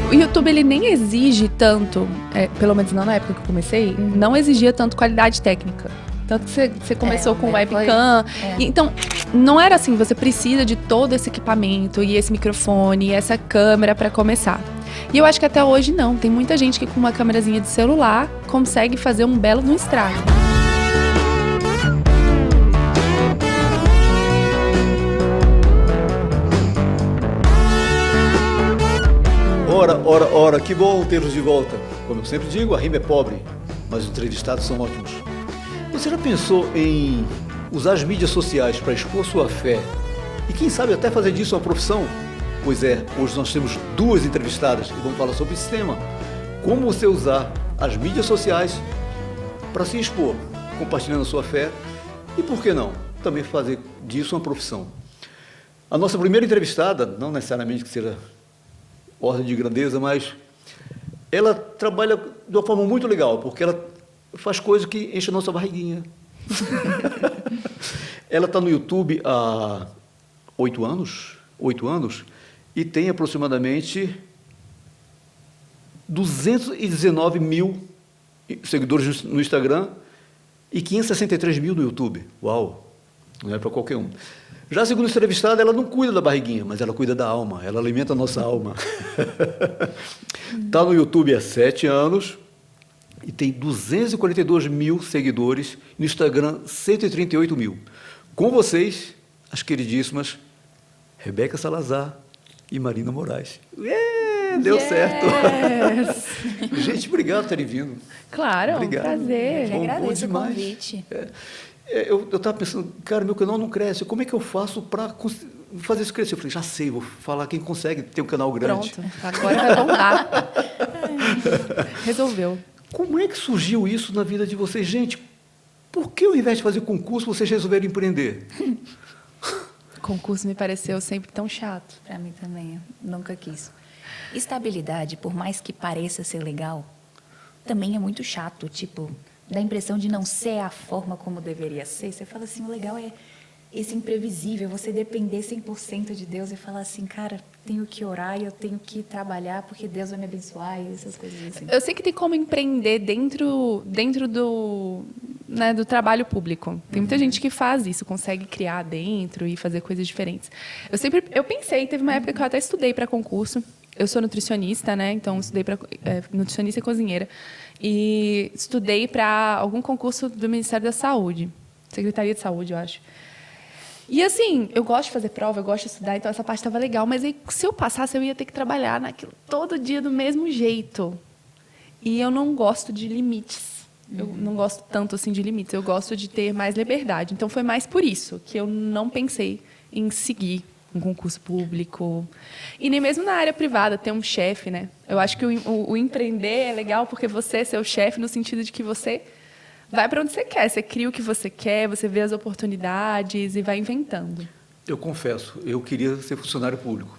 O YouTube, ele nem exige tanto, pelo menos não na época que eu comecei, não exigia tanto qualidade técnica. Tanto que você começou com webcam. Então, não era assim, você precisa de todo esse equipamento, e esse microfone, e essa câmera para começar. E eu acho que até hoje não. Tem muita gente que com uma câmerazinha de celular consegue fazer um belo no estrago. Ora, que bom tê-los de volta. Como eu sempre digo, a rima é pobre, mas os entrevistados são ótimos. Você já pensou em usar as mídias sociais para expor sua fé e quem sabe até fazer disso uma profissão? Pois é, hoje nós temos duas entrevistadas e vamos falar sobre esse tema. Como você usar as mídias sociais para se expor, compartilhando a sua fé e, por que não, também fazer disso uma profissão. A nossa primeira entrevistada, não necessariamente que seja ordem de grandeza, mas ela trabalha de uma forma muito legal, porque ela faz coisas que enchem a nossa barriguinha. Ela está no YouTube há 8 anos, e tem aproximadamente 219 mil seguidores no Instagram e 563 mil no YouTube. Uau! Não é para qualquer um. Já a segunda entrevistada, ela não cuida da barriguinha, mas ela cuida da alma, ela alimenta a nossa alma. Está no YouTube há 7 anos e tem 242 mil seguidores, no Instagram 138 mil. Com vocês, as queridíssimas Rebeca Salazar e Marina Moraes. Deu certo. Gente, obrigado por terem vindo. Claro, obrigado. Prazer. Eu que agradeço o convite. Eu estava pensando, cara, meu canal não cresce, como é que eu faço para fazer isso crescer? Eu falei, já sei, vou falar quem consegue ter um canal grande. Pronto, agora vai bombar. Resolveu. Como é que surgiu isso na vida de vocês? Gente, por que ao invés de fazer concurso, vocês resolveram empreender? Concurso me pareceu sempre tão chato. Para mim também, eu nunca quis. Estabilidade, por mais que pareça ser legal, também é muito chato, tipo, dá a impressão de não ser a forma como deveria ser. Você fala assim, o legal é esse imprevisível, você depender 100% de Deus e falar assim, cara, tenho que orar e eu tenho que trabalhar porque Deus vai me abençoar e essas coisas assim. Eu sei que tem como empreender dentro do trabalho público. Tem muita gente que faz isso, consegue criar dentro e fazer coisas diferentes. Eu pensei, teve uma época que eu até estudei para concurso. Eu sou nutricionista, né? Então estudei para nutricionista e cozinheira. E estudei para algum concurso do Ministério da Saúde, Secretaria de Saúde, eu acho. E assim, eu gosto de fazer prova, eu gosto de estudar, então essa parte estava legal. Mas aí, se eu passasse, eu ia ter que trabalhar naquilo todo dia do mesmo jeito. E eu não gosto de limites. Eu não gosto tanto assim de limites. Eu gosto de ter mais liberdade. Então foi mais por isso que eu não pensei em seguir um concurso público. E nem mesmo na área privada, ter um chefe, né? Eu acho que o empreender é legal porque você é seu chefe no sentido de que você vai para onde você quer. Você cria o que você quer, você vê as oportunidades e vai inventando. Eu confesso, eu queria ser funcionário público.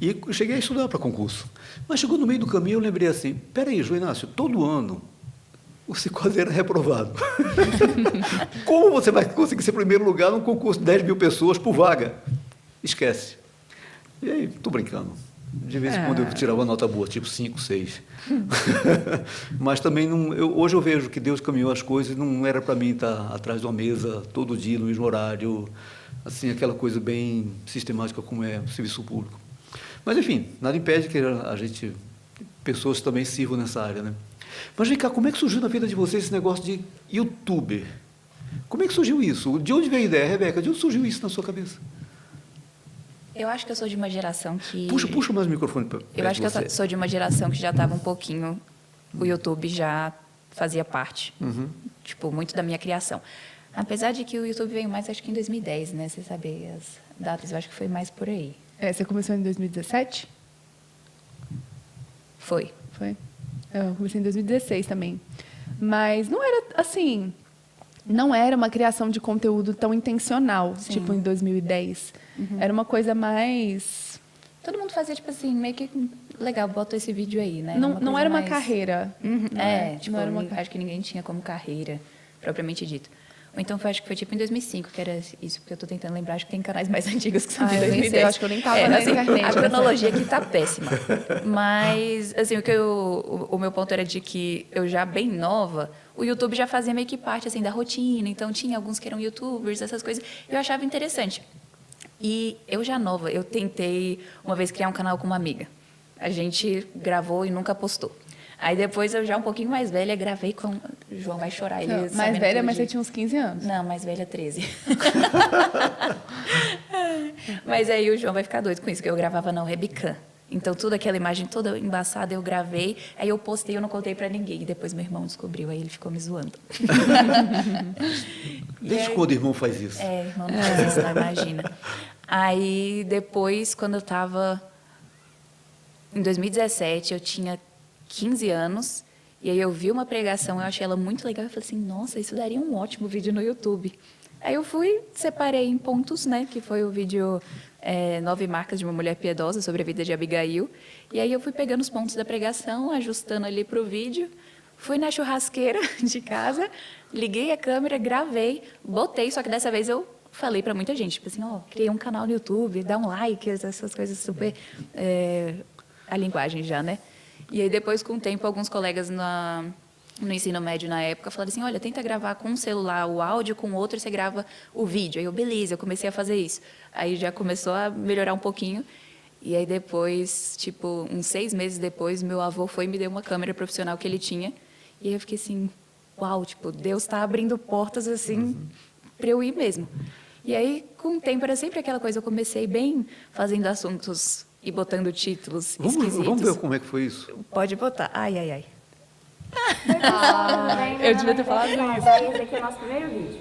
E cheguei a estudar para concurso. Mas chegou no meio do caminho, eu lembrei assim, peraí, João Inácio, todo ano você quase era reprovado. Como você vai conseguir ser primeiro lugar num concurso de 10 mil pessoas por vaga? Esquece. E aí, estou brincando. De vez em quando eu tirava uma nota boa, tipo 5, 6. Mas também, hoje eu vejo que Deus caminhou as coisas, não era para mim estar atrás de uma mesa todo dia, no mesmo horário, assim, aquela coisa bem sistemática como é o serviço público. Mas, enfim, nada impede que pessoas também sirvam nessa área, né? Mas vem cá, como é que surgiu na vida de vocês esse negócio de youtuber? Como é que surgiu isso? De onde veio a ideia, Rebeca? De onde surgiu isso na sua cabeça? Eu acho que eu sou de uma geração que... Puxa mais o microfone para Eu acho que eu sou de uma geração que já estava um pouquinho... O YouTube já fazia parte, tipo, muito da minha criação. Apesar de que o YouTube veio mais, acho que em 2010, né? Você sabe as datas, eu acho que foi mais por aí. Você começou em 2017? Foi. Eu comecei em 2016 também. Mas não era assim... Não era uma criação de conteúdo tão intencional, Sim. tipo em 2010. Era uma coisa mais... Todo mundo fazia, tipo assim, meio que... Legal, bota esse vídeo aí, né? Não era uma mais... carreira. Tipo, acho que ninguém tinha como carreira, propriamente dito. Ou então acho que foi tipo em 2005, que era isso, porque eu tô tentando lembrar, acho que tem canais mais antigos que são de Eu nem 2010. sei, eu acho que eu nem tava na assim, internet. a cronologia aqui tá péssima. Mas, assim, o meu ponto era de que eu já bem nova, o YouTube já fazia meio que parte, assim, da rotina. Então, tinha alguns que eram YouTubers, essas coisas. Eu achava interessante. E eu já nova, eu tentei uma vez criar um canal com uma amiga. A gente gravou e nunca postou. Aí depois, eu já um pouquinho mais velha, gravei com... O João vai chorar. Ele Mais sabendo velha, todo mas dia. você tinha uns 15 anos. Não, mais velha, 13. Mas aí o João vai ficar doido com isso, que eu gravava na Webcam. Então, toda aquela imagem toda embaçada, eu gravei, aí eu postei, eu não contei pra ninguém. E depois meu irmão descobriu, aí ele ficou me zoando. Desde quando o irmão faz isso? Irmão não faz isso, não imagina. Aí, depois, quando eu estava em 2017, eu tinha 15 anos, e aí eu vi uma pregação, eu achei ela muito legal, e falei assim, nossa, isso daria um ótimo vídeo no YouTube. Aí eu fui, separei em pontos, né, que foi o vídeo 9 Marcas de uma Mulher Piedosa, sobre a vida de Abigail, e aí eu fui pegando os pontos da pregação, ajustando ali para o vídeo, fui na churrasqueira de casa, liguei a câmera, gravei, botei, só que dessa vez eu falei para muita gente, tipo assim, criei um canal no YouTube, dá um like, essas coisas super... a linguagem já, né? E aí, depois, com o tempo, alguns colegas no ensino médio, na época, falaram assim, olha, tenta gravar com um celular o áudio, com o outro você grava o vídeo. Aí eu, beleza, eu comecei a fazer isso. Aí já começou a melhorar um pouquinho. E aí, depois, tipo, uns 6 meses depois, meu avô foi e me deu uma câmera profissional que ele tinha. E aí eu fiquei assim, uau, tipo, Deus está abrindo portas, assim, para eu ir mesmo. E aí, com o tempo, era sempre aquela coisa, eu comecei bem fazendo assuntos e botando títulos esquisitos. Vamos ver como é que foi isso. Pode botar. Ai, ai, ai. Eu devia ter falado isso. Esse aqui é o nosso primeiro vídeo.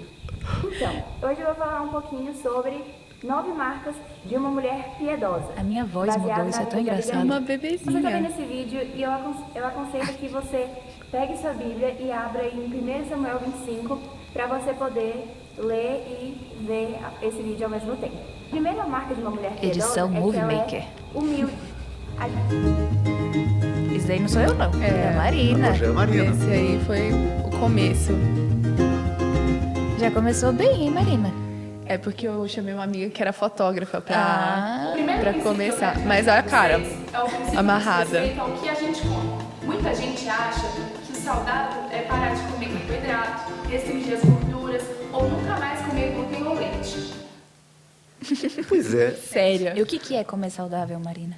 Então, hoje eu vou falar um pouquinho sobre 9 marcas de uma mulher piedosa. A minha voz baseado mudou, isso na é tão vida de engraçado. Abigail. Uma Você está bebezinha. vendo esse vídeo e eu aconselho que você pegue sua Bíblia e abra em 1 Samuel 25 para você poder ler e ver esse vídeo ao mesmo tempo. A primeira marca de uma mulher piedosa Edição é que Movie ela Maker. é humilde. Isso daí não sou eu, não. É a Marina. Hoje é a Marina. Esse aí foi o começo. Já começou bem, hein, Marina? É porque eu chamei uma amiga que era fotógrafa pra Ah. começar. Mas olha a cara, amarrada. Então, o que a gente come? Muita gente acha que o saudável é parar de comer carboidrato, restringir as gorduras ou nunca mais comer glúten ou leite. Pois é. Séria. E o que é comer saudável, Marina?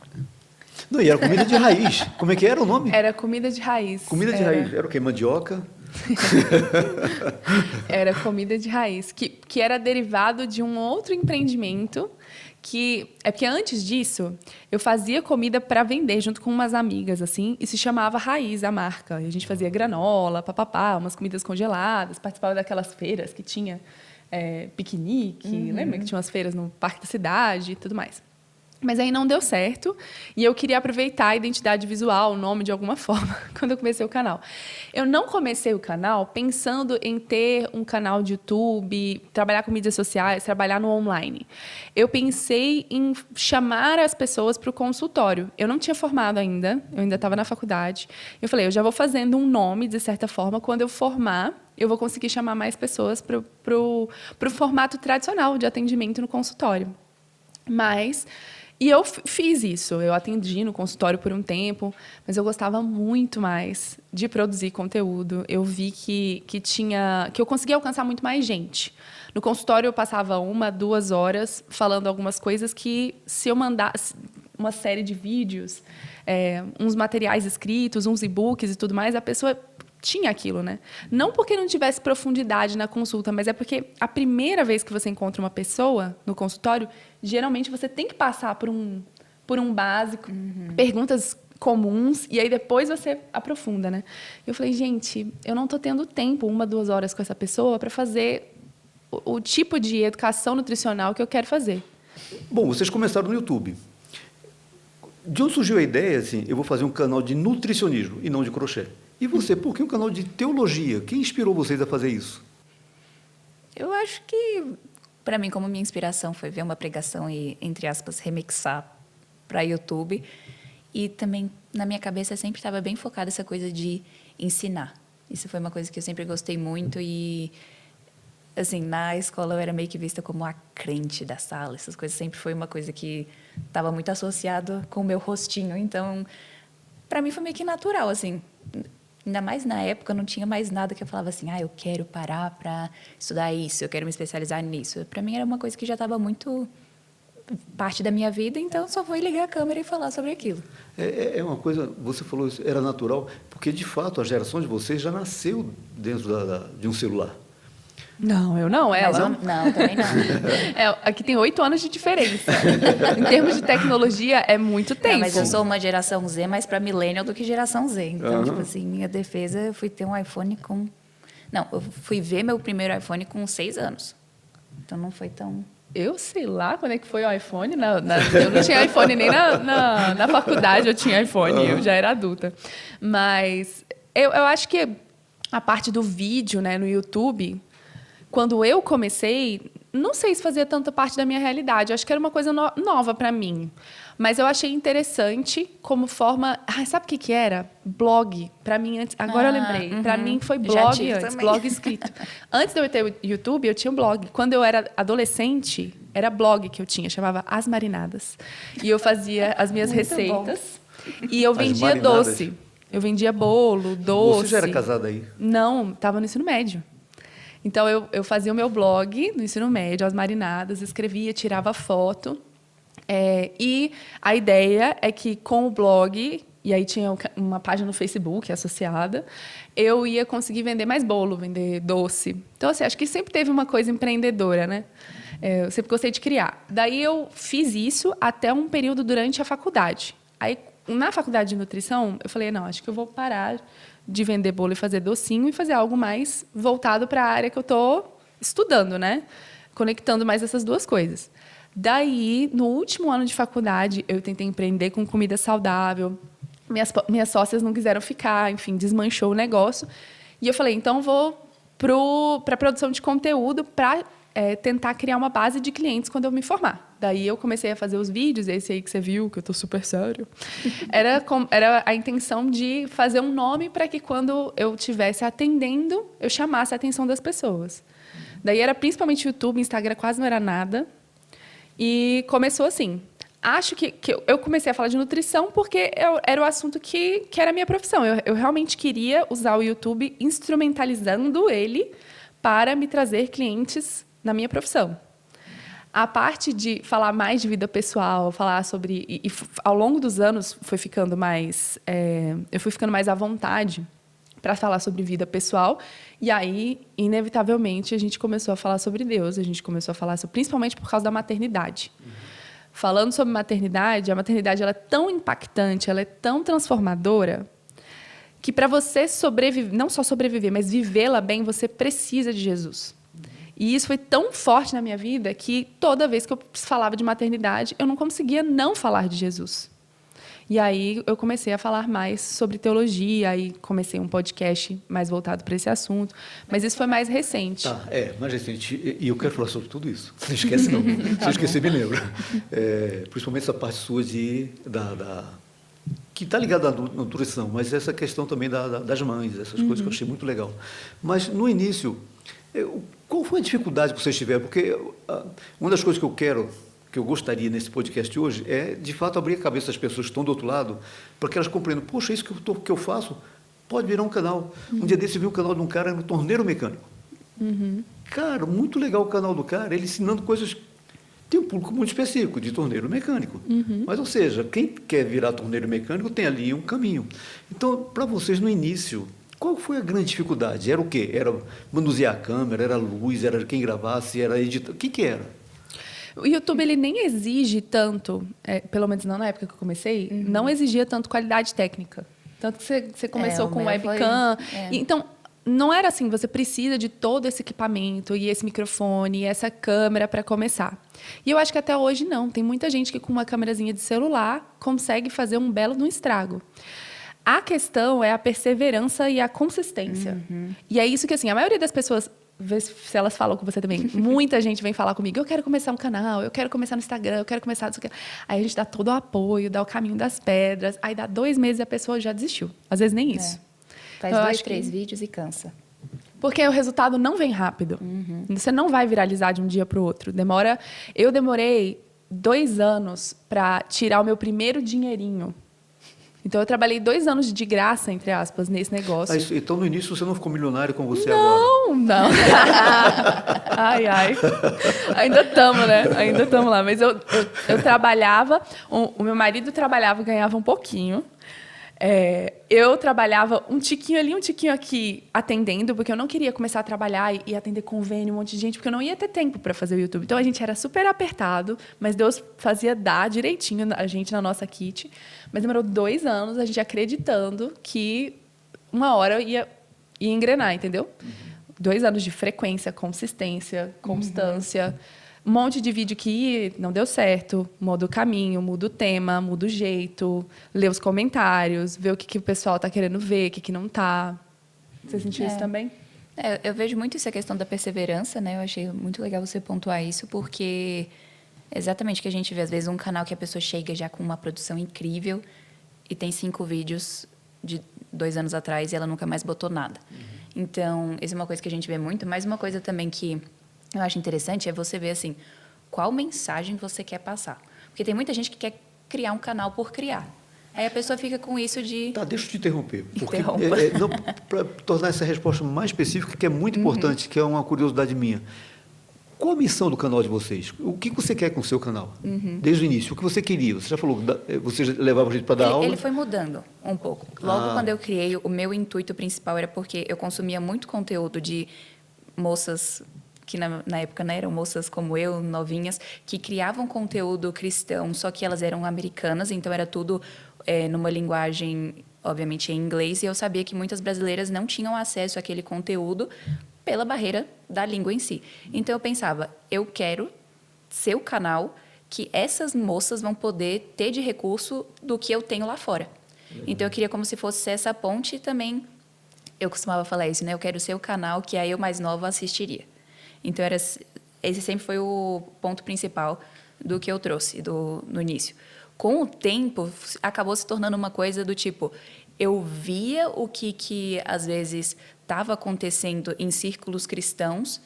Não, e era comida de raiz. Como é que era o nome? Era comida de raiz. Comida de Era. raiz. Era o quê? Mandioca? Era comida de raiz, que era derivado de um outro empreendimento é porque antes disso eu fazia comida para vender junto com umas amigas assim e se chamava Raiz a marca. E a gente fazia granola, papapá, umas comidas congeladas, participava daquelas feiras que tinha piquenique, lembra que tinha umas feiras no Parque da Cidade e tudo mais. Mas aí não deu certo e eu queria aproveitar a identidade visual, o nome de alguma forma, quando eu comecei o canal. Eu não comecei o canal pensando em ter um canal de YouTube, trabalhar com mídias sociais, trabalhar no online. Eu pensei em chamar as pessoas para o consultório. Eu não tinha formado ainda, eu ainda estava na faculdade. Eu falei, eu já vou fazendo um nome, de certa forma, quando eu formar, eu vou conseguir chamar mais pessoas para o formato tradicional de atendimento no consultório. E eu fiz isso, eu atendi no consultório por um tempo, mas eu gostava muito mais de produzir conteúdo. Eu vi que eu conseguia alcançar muito mais gente. No consultório eu passava 1, 2 horas falando algumas coisas que, se eu mandasse uma série de vídeos, uns materiais escritos, uns e-books e tudo mais, a pessoa tinha aquilo, né? Não porque não tivesse profundidade na consulta, mas é porque a primeira vez que você encontra uma pessoa no consultório, geralmente você tem que passar por um básico, perguntas comuns, e aí depois você aprofunda, né? Eu falei, gente, eu não estou tendo tempo, 1, 2 horas com essa pessoa para fazer o tipo de educação nutricional que eu quero fazer. Bom, vocês começaram no YouTube. De onde surgiu a ideia, assim, eu vou fazer um canal de nutricionismo e não de crochê? E você, por que um canal de teologia? Quem inspirou vocês a fazer isso? Eu acho que, para mim, como minha inspiração foi ver uma pregação e, entre aspas, remixar para YouTube. E também, na minha cabeça, sempre estava bem focada essa coisa de ensinar. Isso foi uma coisa que eu sempre gostei muito e assim, na escola eu era meio que vista como a crente da sala. Essas coisas sempre foi uma coisa que estava muito associada com o meu rostinho. Então, para mim foi meio que natural, assim. Ainda mais na época, não tinha mais nada que eu falava assim, eu quero parar para estudar isso, eu quero me especializar nisso. Para mim era uma coisa que já estava muito parte da minha vida, então só vou ligar a câmera e falar sobre aquilo. É uma coisa, você falou isso, era natural, porque de fato a geração de vocês já nasceu dentro de um celular. Não, eu não, ela. Não, também não. Aqui tem 8 anos de diferença. Em termos de tecnologia, é muito tempo. Não, mas eu sou uma geração Z, mais para millennial do que geração Z. Então, tipo assim, minha defesa, eu fui ter um iPhone com... Não, eu fui ver meu primeiro iPhone com 6 anos. Então, não foi tão... Eu sei lá quando é que foi o iPhone. Eu não tinha iPhone nem na faculdade, eu tinha iPhone, eu já era adulta. Mas eu acho que a parte do vídeo, né, no YouTube, quando eu comecei, não sei se fazia tanta parte da minha realidade. Eu acho que era uma coisa nova para mim. Mas eu achei interessante como forma... sabe o que era? Blog. Para mim, antes... Agora eu lembrei. Para mim foi blog antes, também. blog escrito. Antes de eu ter o YouTube, eu tinha um blog. Quando eu era adolescente, era blog que eu tinha, chamava As Marinadas. E eu fazia as minhas receitas. E eu vendia Marinadas. doce. Eu vendia bolo, doce. Você já era casada aí? Não, estava no ensino médio. Então, eu fazia o meu blog no ensino médio, As Marinadas, escrevia, tirava foto. E a ideia é que, com o blog, e aí tinha uma página no Facebook associada, eu ia conseguir vender mais bolo, vender doce. Então, assim, acho que sempre teve uma coisa empreendedora, né? Eu sempre gostei de criar. Daí, eu fiz isso até um período durante a faculdade. Aí, na faculdade de nutrição, eu falei, não, acho que eu vou parar de vender bolo e fazer docinho e fazer algo mais voltado para a área que eu estou estudando, né? Conectando mais essas duas coisas. Daí, no último ano de faculdade, eu tentei empreender com comida saudável. Minhas sócias não quiseram ficar, enfim, desmanchou o negócio. E eu falei, então vou para a produção de conteúdo para tentar criar uma base de clientes quando eu me formar. Daí eu comecei a fazer os vídeos, esse aí que você viu, que eu estou super sério. Era a intenção de fazer um nome para que quando eu estivesse atendendo, eu chamasse a atenção das pessoas. Daí era principalmente YouTube, Instagram quase não era nada. E começou assim. Acho que eu comecei a falar de nutrição porque era o assunto que era a minha profissão. Eu realmente queria usar o YouTube instrumentalizando ele para me trazer clientes na minha profissão. A parte de falar mais de vida pessoal, falar sobre... E ao longo dos anos, eu fui ficando mais à vontade para falar sobre vida pessoal. E aí, inevitavelmente, a gente começou a falar sobre Deus. A gente começou a falar principalmente por causa da maternidade. Falando sobre maternidade, a maternidade ela é tão impactante, ela é tão transformadora, que para você sobreviver, não só sobreviver, mas vivê-la bem, você precisa de Jesus. E isso foi tão forte na minha vida que toda vez que eu falava de maternidade, eu não conseguia não falar de Jesus. E aí eu comecei a falar mais sobre teologia, aí comecei um podcast mais voltado para esse assunto, mas isso foi mais recente. Mais recente. E eu quero falar sobre tudo isso. Não esquece não. Se eu esquecer, me lembra. Principalmente essa parte sua que está ligada à nutrição, mas essa questão também das mães, essas coisas que eu achei muito legal. Mas, no início, qual foi a dificuldade que vocês tiveram? Porque uma das coisas que eu gostaria nesse podcast de hoje é, de fato, abrir a cabeça das pessoas que estão do outro lado, para que elas compreendam, poxa, isso que eu faço pode virar um canal. Um dia desse eu vi um canal de um cara no torneiro mecânico. Cara, muito legal o canal do cara, ele ensinando coisas... Tem um público muito específico de torneiro mecânico. Mas, ou seja, quem quer virar torneiro mecânico tem ali um caminho. Então, para vocês, no início, qual foi a grande dificuldade? Era o quê? Era manusear a câmera, era a luz, era quem gravasse, era editar... O que era? O YouTube ele nem exige tanto, pelo menos não na época que eu comecei, não exigia tanto qualidade técnica. Tanto que você começou com webcam. Então, não era assim, você precisa de todo esse equipamento e esse microfone e essa câmera para começar. E eu acho que até hoje não. Tem muita gente que com uma câmerazinha de celular consegue fazer um belo no estrago. A questão é a perseverança e a consistência. E é isso que, assim, a maioria das pessoas... Vê se elas falam com você também. Muita gente vem falar comigo, eu quero começar um canal, eu quero começar no Instagram, eu quero começar... Aí a gente dá todo o apoio, dá o caminho das pedras, aí dá 2 meses e a pessoa já desistiu. Às vezes nem isso. Faz 2, 3 vídeos e cansa. Porque o resultado não vem rápido. Você não vai viralizar de um dia para o outro. Eu demorei 2 anos para tirar o meu primeiro dinheirinho. Então, eu trabalhei 2 anos de graça, entre aspas, nesse negócio. Então, no início, você não ficou milionário como você é agora? Não. Ai. Ainda estamos, né? Ainda estamos lá. Mas eu trabalhava, o meu marido trabalhava e ganhava um pouquinho. Eu trabalhava um tiquinho ali, um tiquinho aqui, atendendo, porque eu não queria começar a trabalhar e atender convênio, um monte de gente, porque eu não ia ter tempo para fazer o YouTube. Então, a gente era super apertado, mas Deus fazia dar direitinho a gente na nossa kit. Mas demorou 2 anos a gente acreditando que uma hora ia engrenar, entendeu? 2 anos de frequência, consistência, constância. Um monte de vídeo que não deu certo, muda o caminho, muda o tema, muda o jeito, lê os comentários, vê o que o pessoal está querendo ver, o que não está. Você sentiu isso também? Eu vejo muito essa questão da perseverança, né? Eu achei muito legal você pontuar isso, porque exatamente o que a gente vê, às vezes, um canal que a pessoa chega já com uma produção incrível e tem 5 vídeos de 2 anos atrás e ela nunca mais botou nada. Então, isso é uma coisa que a gente vê muito, mas uma coisa também que eu acho interessante é você ver, assim, qual mensagem você quer passar. Porque tem muita gente que quer criar um canal por criar. Aí a pessoa fica com isso de... Tá, deixa eu te interromper. Interrompa. Para tornar essa resposta mais específica, que é muito importante, que é uma curiosidade minha. Qual a missão do canal de vocês? O que você quer com o seu canal? Desde o início, o que você queria? Você já falou, você levava gente para dar aula? Ele foi mudando um pouco. Logo quando eu criei, o meu intuito principal era porque eu consumia muito conteúdo de moças que na época, né, eram moças como eu, novinhas, que criavam conteúdo cristão, só que elas eram americanas, então era tudo numa linguagem, obviamente, em inglês, e eu sabia que muitas brasileiras não tinham acesso àquele conteúdo pela barreira da língua em si. Então, eu pensava, eu quero ser o canal que essas moças vão poder ter de recurso do que eu tenho lá fora. Então, eu queria como se fosse essa ponte e também, eu costumava falar isso, né? Eu quero ser o canal que a eu mais nova assistiria. Então, esse sempre foi o ponto principal do que eu trouxe no início. Com o tempo, acabou se tornando uma coisa do tipo, eu via o que às vezes estava acontecendo em círculos cristãos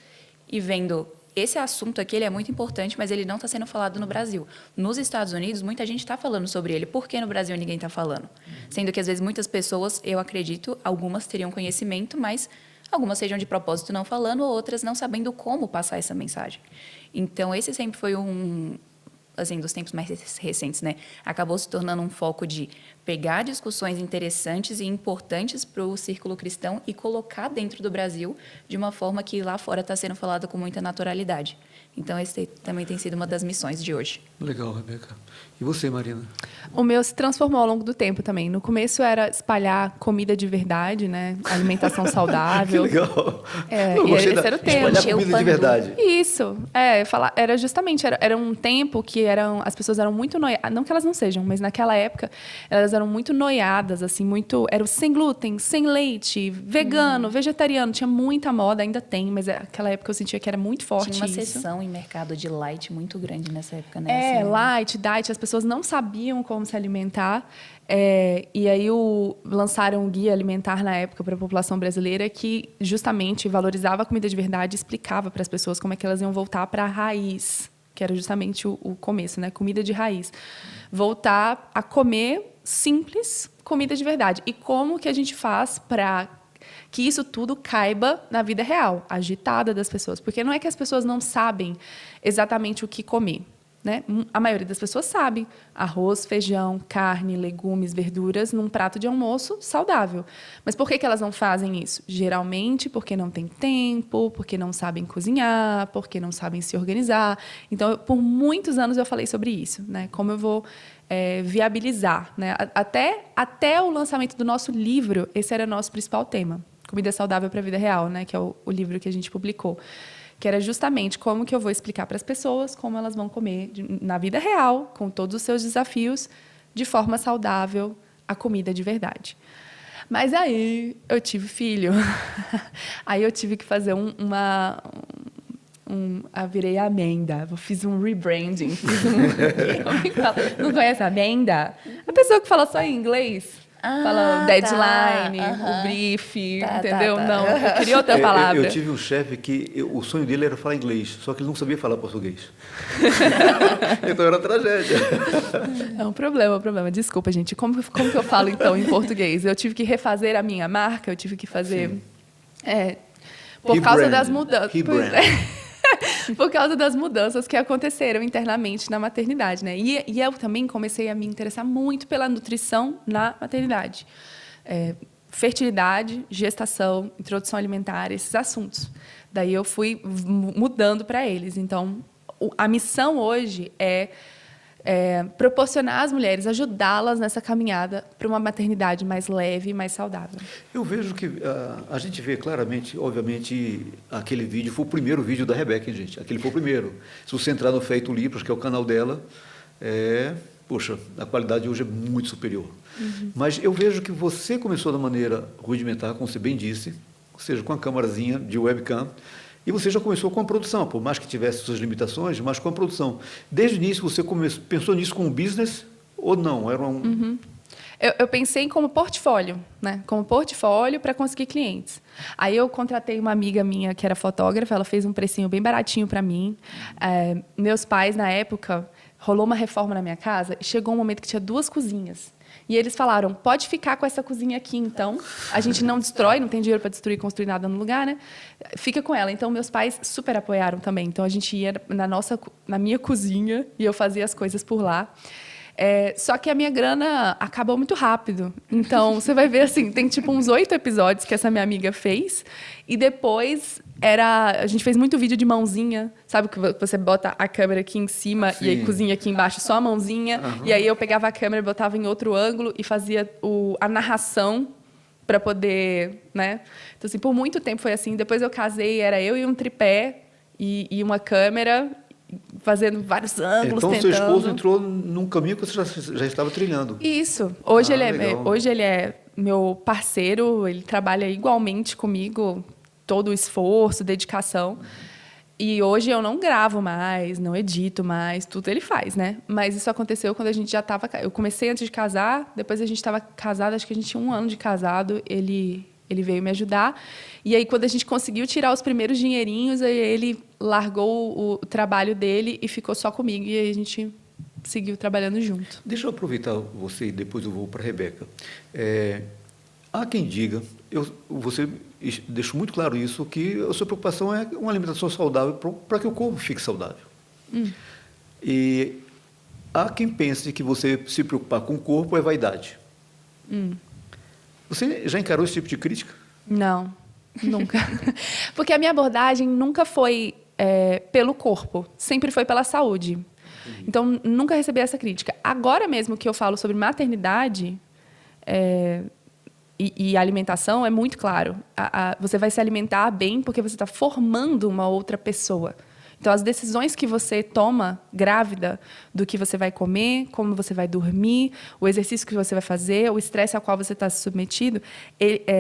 e vendo, esse assunto aqui ele é muito importante, mas ele não está sendo falado no Brasil. Nos Estados Unidos, muita gente está falando sobre ele. Por que no Brasil ninguém está falando? Sendo que, às vezes, muitas pessoas, eu acredito, algumas teriam conhecimento, mas algumas sejam de propósito não falando, outras não sabendo como passar essa mensagem. Então, esse sempre foi assim, dos tempos mais recentes, né? Acabou se tornando um foco de pegar discussões interessantes e importantes para o círculo cristão e colocar dentro do Brasil de uma forma que lá fora está sendo falada com muita naturalidade. Então, esse também tem sido uma das missões de hoje. Legal, Rebeca. E você, Marina? O meu se transformou ao longo do tempo também. No começo era espalhar comida de verdade, né? Alimentação saudável. Que legal. Esse era o tema. Espalhar comida de verdade. Isso. Era justamente, era um tempo que as pessoas eram muito noiadas. Não que elas não sejam, mas naquela época elas eram muito noiadas, assim, era sem glúten, sem leite, vegano, vegetariano. Tinha muita moda, ainda tem, mas naquela época eu sentia que era muito forte isso. Tinha uma seção em mercado de light muito grande nessa época, né? Light, diet, as pessoas não sabiam como se alimentar. E aí lançaram um guia alimentar na época para a população brasileira que justamente valorizava a comida de verdade e explicava para as pessoas como é que elas iam voltar para a raiz, que era justamente o começo, né? Comida de raiz. Voltar a comer simples comida de verdade. E como que a gente faz para que isso tudo caiba na vida real, agitada das pessoas? Porque não é que as pessoas não sabem exatamente o que comer, né? A maioria das pessoas sabe. Arroz, feijão, carne, legumes, verduras num prato de almoço saudável. Mas por que elas não fazem isso? Geralmente porque não tem tempo, porque não sabem cozinhar, porque não sabem se organizar. Então, por muitos anos eu falei sobre isso, né? Como eu vou viabilizar, né? Até o lançamento do nosso livro, esse era o nosso principal tema. Comida saudável para a vida real, né? Que é o livro que a gente publicou. Que era justamente como que eu vou explicar para as pessoas como elas vão comer na vida real, com todos os seus desafios, de forma saudável, a comida de verdade. Mas aí eu tive filho. Aí eu tive que fazer virei amenda. Eu fiz um rebranding. Não conhece a amenda? A pessoa que fala só em inglês. Fala o deadline, aham. o brief, Tá, entendeu? tá. Não, eu queria outra palavra. Eu tive um chefe que o sonho dele era falar inglês, só que ele não sabia falar português. Então era tragédia. É um problema. Desculpa, gente. Como que eu falo, então, em português? Eu tive que refazer a minha marca, eu tive que fazer... por causa das mudanças. Por causa das mudanças que aconteceram internamente na maternidade, né? E eu também comecei a me interessar muito pela nutrição na maternidade. Fertilidade, gestação, introdução alimentar, esses assuntos. Daí eu fui mudando para eles. Então, a missão hoje é proporcionar às mulheres, ajudá-las nessa caminhada para uma maternidade mais leve e mais saudável. Eu vejo que a gente vê claramente, obviamente, aquele vídeo foi o primeiro vídeo da Rebeca, hein, gente? Aquele foi o primeiro. Se você entrar no Feito Libras, que é o canal dela, poxa, a qualidade hoje é muito superior. Uhum. Mas eu vejo que você começou da maneira rudimentar, como você bem disse, ou seja, com a câmerazinha de webcam, e você já começou com a produção, por mais que tivesse suas limitações, mas com a produção. Desde o início, você pensou nisso como business ou não? Era Uhum. Eu pensei como portfólio, né? Como portfólio para conseguir clientes. Aí eu contratei uma amiga minha que era fotógrafa, ela fez um precinho bem baratinho para mim. Meus pais, na época, rolou uma reforma na minha casa e chegou um momento que tinha 2 cozinhas. E eles falaram, pode ficar com essa cozinha aqui, então. A gente não destrói, não tem dinheiro para destruir e construir nada no lugar, né? Fica com ela. Então, meus pais super apoiaram também. Então, a gente ia na minha cozinha e eu fazia as coisas por lá. Só que a minha grana acabou muito rápido. Então, você vai ver, assim, tem tipo uns 8 episódios que essa minha amiga fez. E depois a gente fez muito vídeo de mãozinha. Sabe que você bota a câmera aqui em cima e aí cozinha aqui embaixo, só a mãozinha. Uhum. E aí eu pegava a câmera, botava em outro ângulo e fazia a narração para poder, né? Então, assim, por muito tempo foi assim. Depois eu casei, era eu e um tripé e uma câmera, fazendo vários ângulos, então, tentando. Seu esposo entrou num caminho que você já estava trilhando. Isso. Hoje ele é meu parceiro, ele trabalha igualmente comigo, todo o esforço, dedicação. E hoje eu não gravo mais, não edito mais, tudo ele faz, né? Mas isso aconteceu quando a gente já estava... Eu comecei antes de casar, depois a gente estava casado, acho que a gente tinha 1 ano de casado, ele veio me ajudar. E aí, quando a gente conseguiu tirar os primeiros dinheirinhos, aí ele largou o trabalho dele e ficou só comigo. E aí a gente seguiu trabalhando junto. Deixa eu aproveitar você e depois eu vou para a Rebeca. Há quem diga, você deixou muito claro isso, que a sua preocupação é uma alimentação saudável para que o corpo fique saudável. E há quem pense que você se preocupar com o corpo é vaidade. Você já encarou esse tipo de crítica? Não, nunca. Porque a minha abordagem nunca foi pelo corpo, sempre foi pela saúde. Então, nunca recebi essa crítica. Agora mesmo que eu falo sobre maternidade e alimentação, é muito claro. Você vai se alimentar bem porque você está formando uma outra pessoa. Então, as decisões que você toma grávida, do que você vai comer, como você vai dormir, o exercício que você vai fazer, o estresse ao qual você está submetido,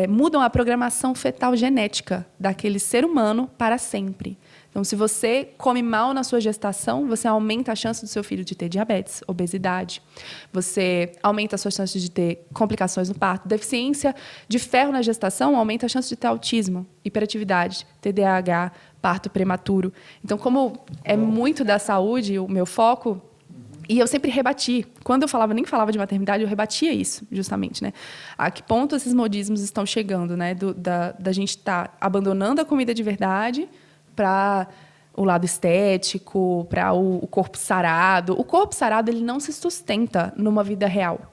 mudam a programação fetal genética daquele ser humano para sempre. Então, se você come mal na sua gestação, você aumenta a chance do seu filho de ter diabetes, obesidade. Você aumenta as suas chances de ter complicações no parto. Deficiência de ferro na gestação aumenta a chance de ter autismo, hiperatividade, TDAH, parto prematuro. Então, como é muito da saúde o meu foco, e eu sempre rebati. Quando eu nem falava de maternidade, eu rebatia isso, justamente, né? A que ponto esses modismos estão chegando, né? Da gente estar abandonando a comida de verdade para o lado estético, para o corpo sarado. O corpo sarado, ele não se sustenta numa vida real.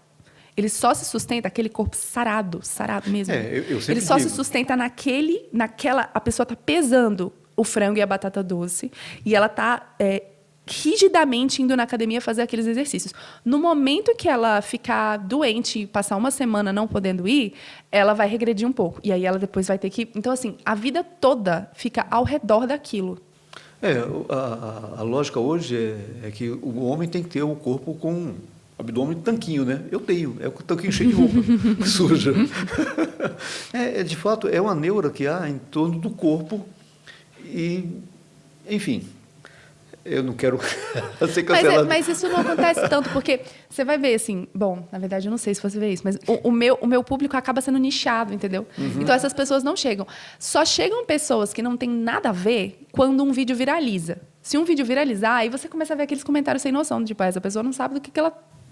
Ele só se sustenta aquele corpo sarado mesmo. Eu sempre ele só digo. se sustenta naquela... A pessoa está pesando o frango e a batata doce e ela está rigidamente indo na academia fazer aqueles exercícios. No momento que ela ficar doente e passar 1 semana não podendo ir, ela vai regredir um pouco. E aí ela depois vai ter que... Então, assim, a vida toda fica ao redor daquilo. A lógica hoje é que o homem tem que ter o corpo com abdômen tanquinho, né? Eu tenho, é o tanquinho cheio de roupa suja. De fato, é uma neura que há em torno do corpo e, enfim... Eu não quero ser cancelado. Mas isso não acontece tanto, porque você vai ver, assim... Bom, na verdade, eu não sei se você vê isso, mas o meu público acaba sendo nichado, entendeu? Então, essas pessoas não chegam. Só chegam pessoas que não têm nada a ver quando um vídeo viraliza. Se um vídeo viralizar, aí você começa a ver aqueles comentários sem noção, tipo, essa pessoa não sabe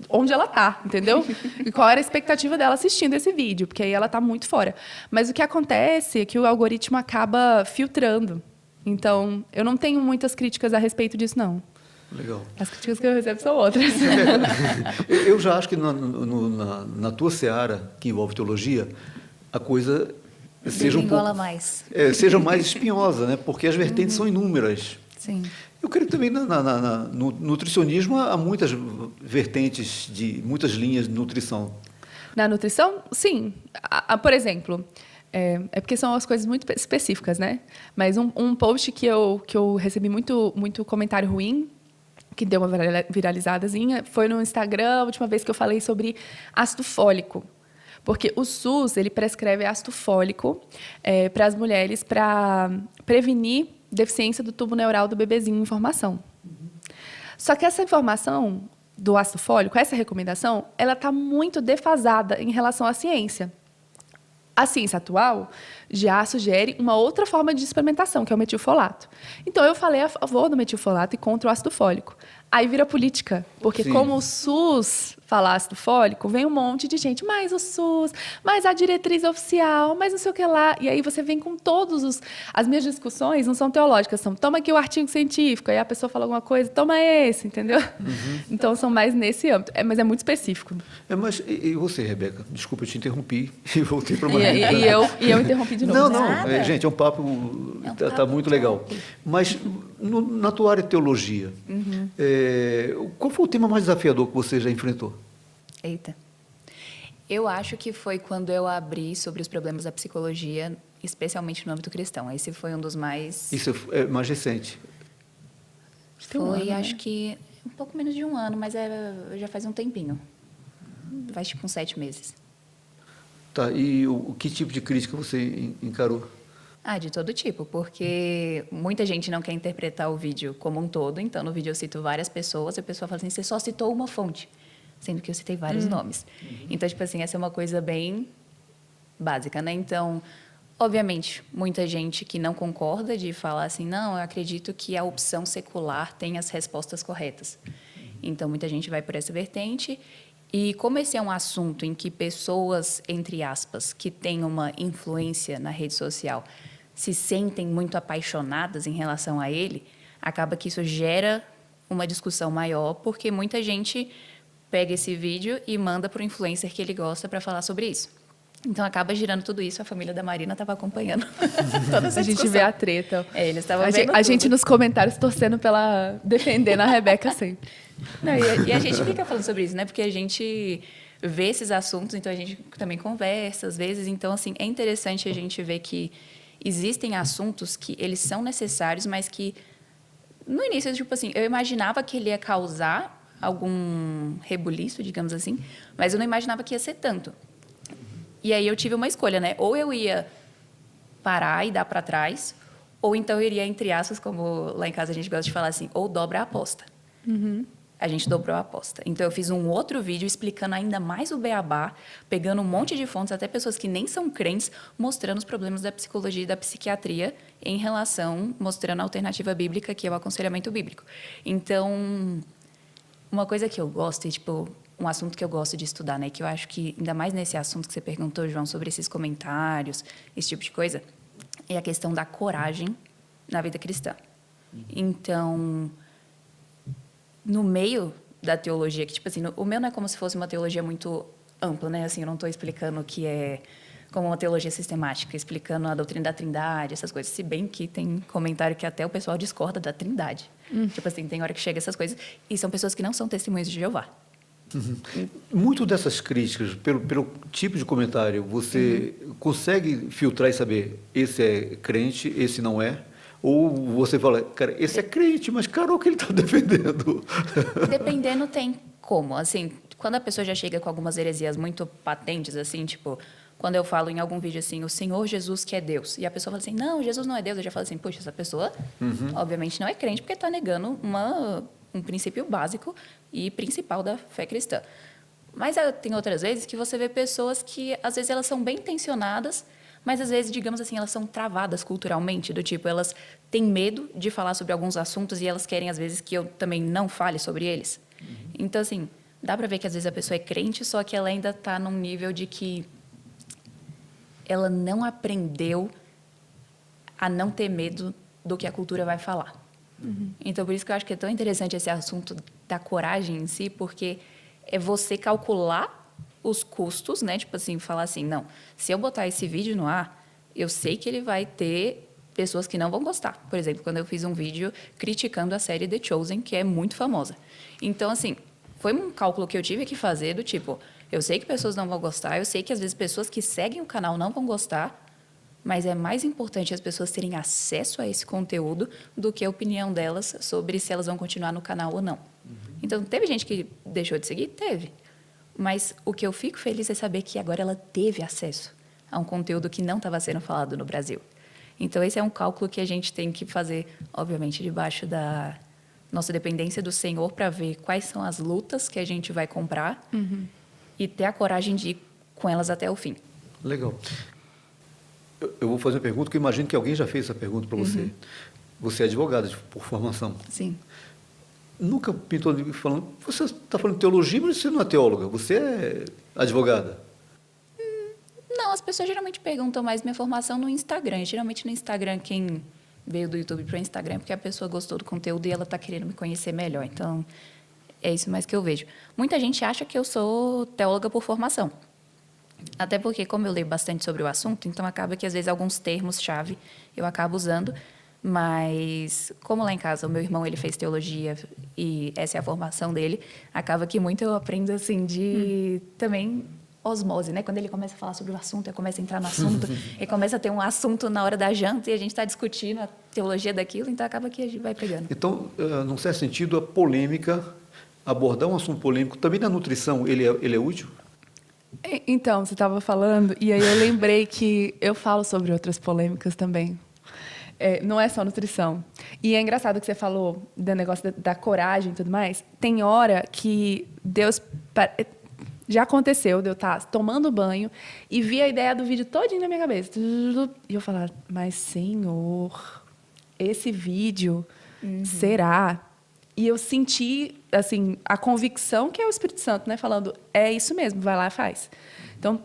onde ela tá, entendeu? E qual era a expectativa dela assistindo esse vídeo, porque aí ela tá muito fora. Mas o que acontece é que o algoritmo acaba filtrando. Então, eu não tenho muitas críticas a respeito disso, não. Legal. As críticas que eu recebo são outras. Eu já acho que na tua seara, que envolve teologia, a coisa seja mais. Seja mais espinhosa, né? Porque as vertentes são inúmeras. Sim. Eu creio que também no nutricionismo há muitas vertentes, muitas linhas de nutrição. Na nutrição, sim. Por exemplo, é porque são as coisas muito específicas, né? Mas um post que eu recebi muito comentário ruim, que deu uma viralizadazinha, foi no Instagram, a última vez que eu falei sobre ácido fólico. Porque o SUS, ele prescreve ácido fólico para as mulheres para prevenir deficiência do tubo neural do bebezinho em formação. Só que essa informação do ácido fólico, essa recomendação, ela está muito defasada em relação à ciência. A ciência atual já sugere uma outra forma de suplementação, que é o metilfolato. Então, eu falei a favor do metilfolato e contra o ácido fólico. Aí vira política, porque como o SUS fala ácido fólico, vem um monte de gente, mais o SUS, mais a diretriz oficial, mais não sei o que lá. E aí você vem com as minhas discussões não são teológicas, são toma aqui o artigo científico, aí a pessoa fala alguma coisa, toma esse, entendeu? Então, são mais nesse âmbito. Mas é muito específico. Mas e você, Rebeca? Desculpa, eu te interrompi e voltei para uma... E eu interrompi de novo. Não, gente, é um papo, tá muito legal. Mas na tua área de teologia, qual foi o tema mais desafiador que você já enfrentou? Eita. Eu acho que foi quando eu abri sobre os problemas da psicologia, especialmente no âmbito cristão. Esse foi um dos mais... Isso é mais recente? Foi, acho que um pouco menos de um ano, mas já faz um tempinho. Faz tipo uns 7 meses. Tá, e que tipo de crítica você encarou? De todo tipo, porque muita gente não quer interpretar o vídeo como um todo, então no vídeo eu cito várias pessoas e a pessoa fala assim, você só citou uma fonte, sendo que eu citei vários nomes. Então, tipo assim, essa é uma coisa bem básica, né? Então, obviamente, muita gente que não concorda de falar assim, não, eu acredito que a opção secular tem as respostas corretas. Então, muita gente vai por essa vertente. E como esse é um assunto em que pessoas, entre aspas, que têm uma influência na rede social, se sentem muito apaixonadas em relação a ele, acaba que isso gera uma discussão maior, porque muita gente pega esse vídeo e manda para o influencer que ele gosta para falar sobre isso. Então, acaba girando tudo isso. A família da Marina estava acompanhando toda essa discussão. A gente vê a treta. Eles estavam vendo a gente nos comentários torcendo defendendo a Rebeca sempre. Não, e a gente fica falando sobre isso, né? Porque a gente vê esses assuntos, então a gente também conversa às vezes. Então, assim, é interessante a gente ver que existem assuntos que eles são necessários, mas que, no início, tipo assim, eu imaginava que ele ia causar algum rebuliço, digamos assim, mas eu não imaginava que ia ser tanto. E aí eu tive uma escolha, né? Ou eu ia parar e dar para trás, ou então eu iria, entre aspas, como lá em casa a gente gosta de falar assim, ou dobra a aposta. A gente dobrou a aposta. Então, eu fiz um outro vídeo explicando ainda mais o beabá, pegando um monte de fontes, até pessoas que nem são crentes, mostrando os problemas da psicologia e da psiquiatria em relação, mostrando a alternativa bíblica, que é o aconselhamento bíblico. Então, uma coisa que eu gosto, e tipo, um assunto que eu gosto de estudar, né, que eu acho que, ainda mais nesse assunto que você perguntou, João, sobre esses comentários, esse tipo de coisa, é a questão da coragem na vida cristã. Então, no meio da teologia, que, tipo assim, o meu não é como se fosse uma teologia muito ampla, né? Assim, eu não estou explicando que é como uma teologia sistemática, explicando a doutrina da Trindade, essas coisas. Se bem que tem comentário que até o pessoal discorda da Trindade. Tipo assim, tem hora que chega essas coisas. E são pessoas que não são testemunhas de Jeová. Muito dessas críticas, pelo tipo de comentário, você consegue filtrar e saber esse é crente, esse não é? Ou você fala, cara, esse é crente, mas, cara, o que ele está defendendo? Dependendo, tem como. Assim, quando a pessoa já chega com algumas heresias muito patentes, assim, tipo, quando eu falo em algum vídeo assim, o Senhor Jesus que é Deus, e a pessoa fala assim, não, Jesus não é Deus, eu já falo assim, poxa, essa pessoa obviamente não é crente porque está negando um princípio básico e principal da fé cristã. Mas tem outras vezes que você vê pessoas que, às vezes, elas são bem intencionadas, mas, às vezes, digamos assim, elas são travadas culturalmente, do tipo, elas têm medo de falar sobre alguns assuntos e elas querem, às vezes, que eu também não fale sobre eles. Então, assim, dá para ver que, às vezes, a pessoa é crente, só que ela ainda está num nível de que ela não aprendeu a não ter medo do que a cultura vai falar. Então, por isso que eu acho que é tão interessante esse assunto da coragem em si, porque é você calcular os custos, né? Tipo assim, falar assim, não, se eu botar esse vídeo no ar, eu sei que ele vai ter pessoas que não vão gostar. Por exemplo, quando eu fiz um vídeo criticando a série The Chosen, que é muito famosa. Então, assim, foi um cálculo que eu tive que fazer do tipo, eu sei que pessoas não vão gostar, eu sei que às vezes pessoas que seguem o canal não vão gostar, mas é mais importante as pessoas terem acesso a esse conteúdo do que a opinião delas sobre se elas vão continuar no canal ou não. Então, teve gente que deixou de seguir? Teve. Mas o que eu fico feliz é saber que agora ela teve acesso a um conteúdo que não estava sendo falado no Brasil. Então, esse é um cálculo que a gente tem que fazer, obviamente, debaixo da nossa dependência do Senhor, para ver quais são as lutas que a gente vai comprar e ter a coragem de ir com elas até o fim. Legal. Eu vou fazer uma pergunta que eu imagino que alguém já fez essa pergunta para você. Você é advogada por formação. Sim. Nunca pintou falando, você está falando de teologia, mas você não é teóloga, você é advogada. Não, as pessoas geralmente perguntam mais minha formação no Instagram. Geralmente no Instagram, quem veio do YouTube para o Instagram é porque a pessoa gostou do conteúdo e ela está querendo me conhecer melhor. Então, é isso mais que eu vejo. Muita gente acha que eu sou teóloga por formação. Até porque, como eu leio bastante sobre o assunto, então acaba que, às vezes, alguns termos-chave eu acabo usando. Mas, como lá em casa o meu irmão ele fez teologia e essa é a formação dele, acaba que muito eu aprendo assim de também osmose, né? Quando ele começa a falar sobre o assunto, eu começo a entrar no assunto, e começa a ter um assunto na hora da janta e a gente está discutindo a teologia daquilo, então acaba que a gente vai pegando. Então, num certo sentido, a polêmica, abordar um assunto polêmico, também na nutrição, ele é útil? Então, você estava falando, e aí eu lembrei que eu falo sobre outras polêmicas também. Não é só nutrição. E é engraçado que você falou do negócio da coragem e tudo mais. Tem hora que Deus... Já aconteceu de eu estar tomando banho e vi a ideia do vídeo todinho na minha cabeça. E eu falar, mas, Senhor, esse vídeo será... E eu senti, assim, a convicção que é o Espírito Santo, né? Falando, é isso mesmo, vai lá e faz. Então,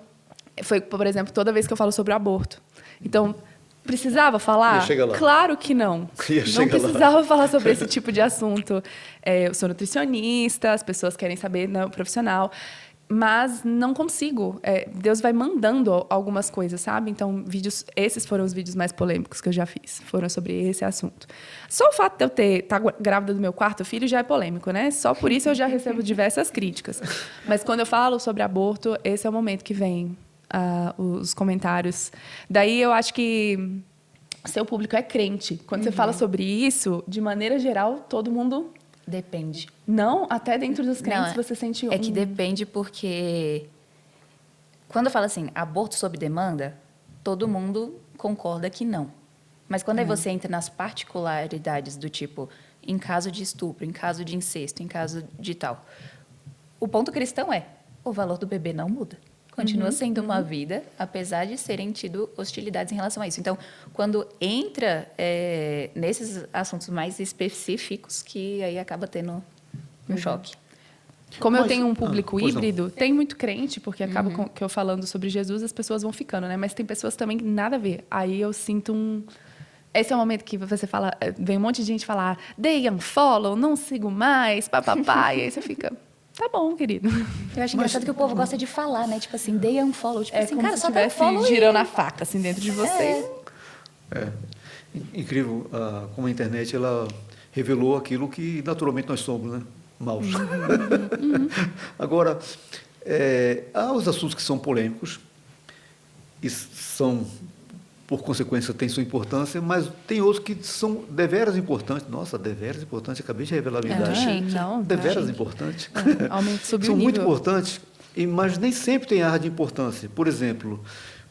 foi, por exemplo, toda vez que eu falo sobre aborto. Então... Precisava falar? Claro que não. Não precisava falar sobre esse tipo de assunto. Eu sou nutricionista, as pessoas querem saber, não, profissional, mas não consigo. Deus vai mandando algumas coisas, sabe? Então, esses foram os vídeos mais polêmicos que eu já fiz. Foram sobre esse assunto. Só o fato de eu estar grávida do meu quarto filho já é polêmico, né? Só por isso eu já recebo diversas críticas. Mas quando eu falo sobre aborto, esse é o momento que vem os comentários. Daí eu acho que seu público é crente. Quando você fala sobre isso, de maneira geral, todo mundo... Depende. Não? Até dentro dos crentes você sente... É que depende porque... Quando eu falo assim, aborto sob demanda, todo mundo concorda que não. Mas quando aí você entra nas particularidades do tipo, em caso de estupro, em caso de incesto, em caso de tal, o ponto cristão é, o valor do bebê não muda. Continua sendo uma vida, apesar de serem tido hostilidades em relação a isso. Então, quando entra nesses assuntos mais específicos, que aí acaba tendo um choque. Como eu tenho um público híbrido, tem muito crente, porque acaba que eu falando sobre Jesus, as pessoas vão ficando, né? Mas tem pessoas também que nada a ver. Aí eu sinto Esse é o momento que você fala, vem um monte de gente falar, dei unfollow, não sigo mais, papapá, e aí você fica... Tá bom, querido. Eu acho engraçado que o povo gosta de falar, né? Tipo assim, dei unfollow. Tipo assim, como cara, se só dá estivesse unfollow girando a faca, assim, dentro de você. Incrível como a internet, ela revelou aquilo que naturalmente nós somos, né? Maus. Agora, há os assuntos que são polêmicos e são, por consequência, têm sua importância, mas tem outros que são deveras importantes. Nossa, deveras importantes. Acabei de revelar a minha idade. Não, deveras importantes. Aumento, subiu são o muito nível. importantes mas nem sempre tem área de importância. Por exemplo,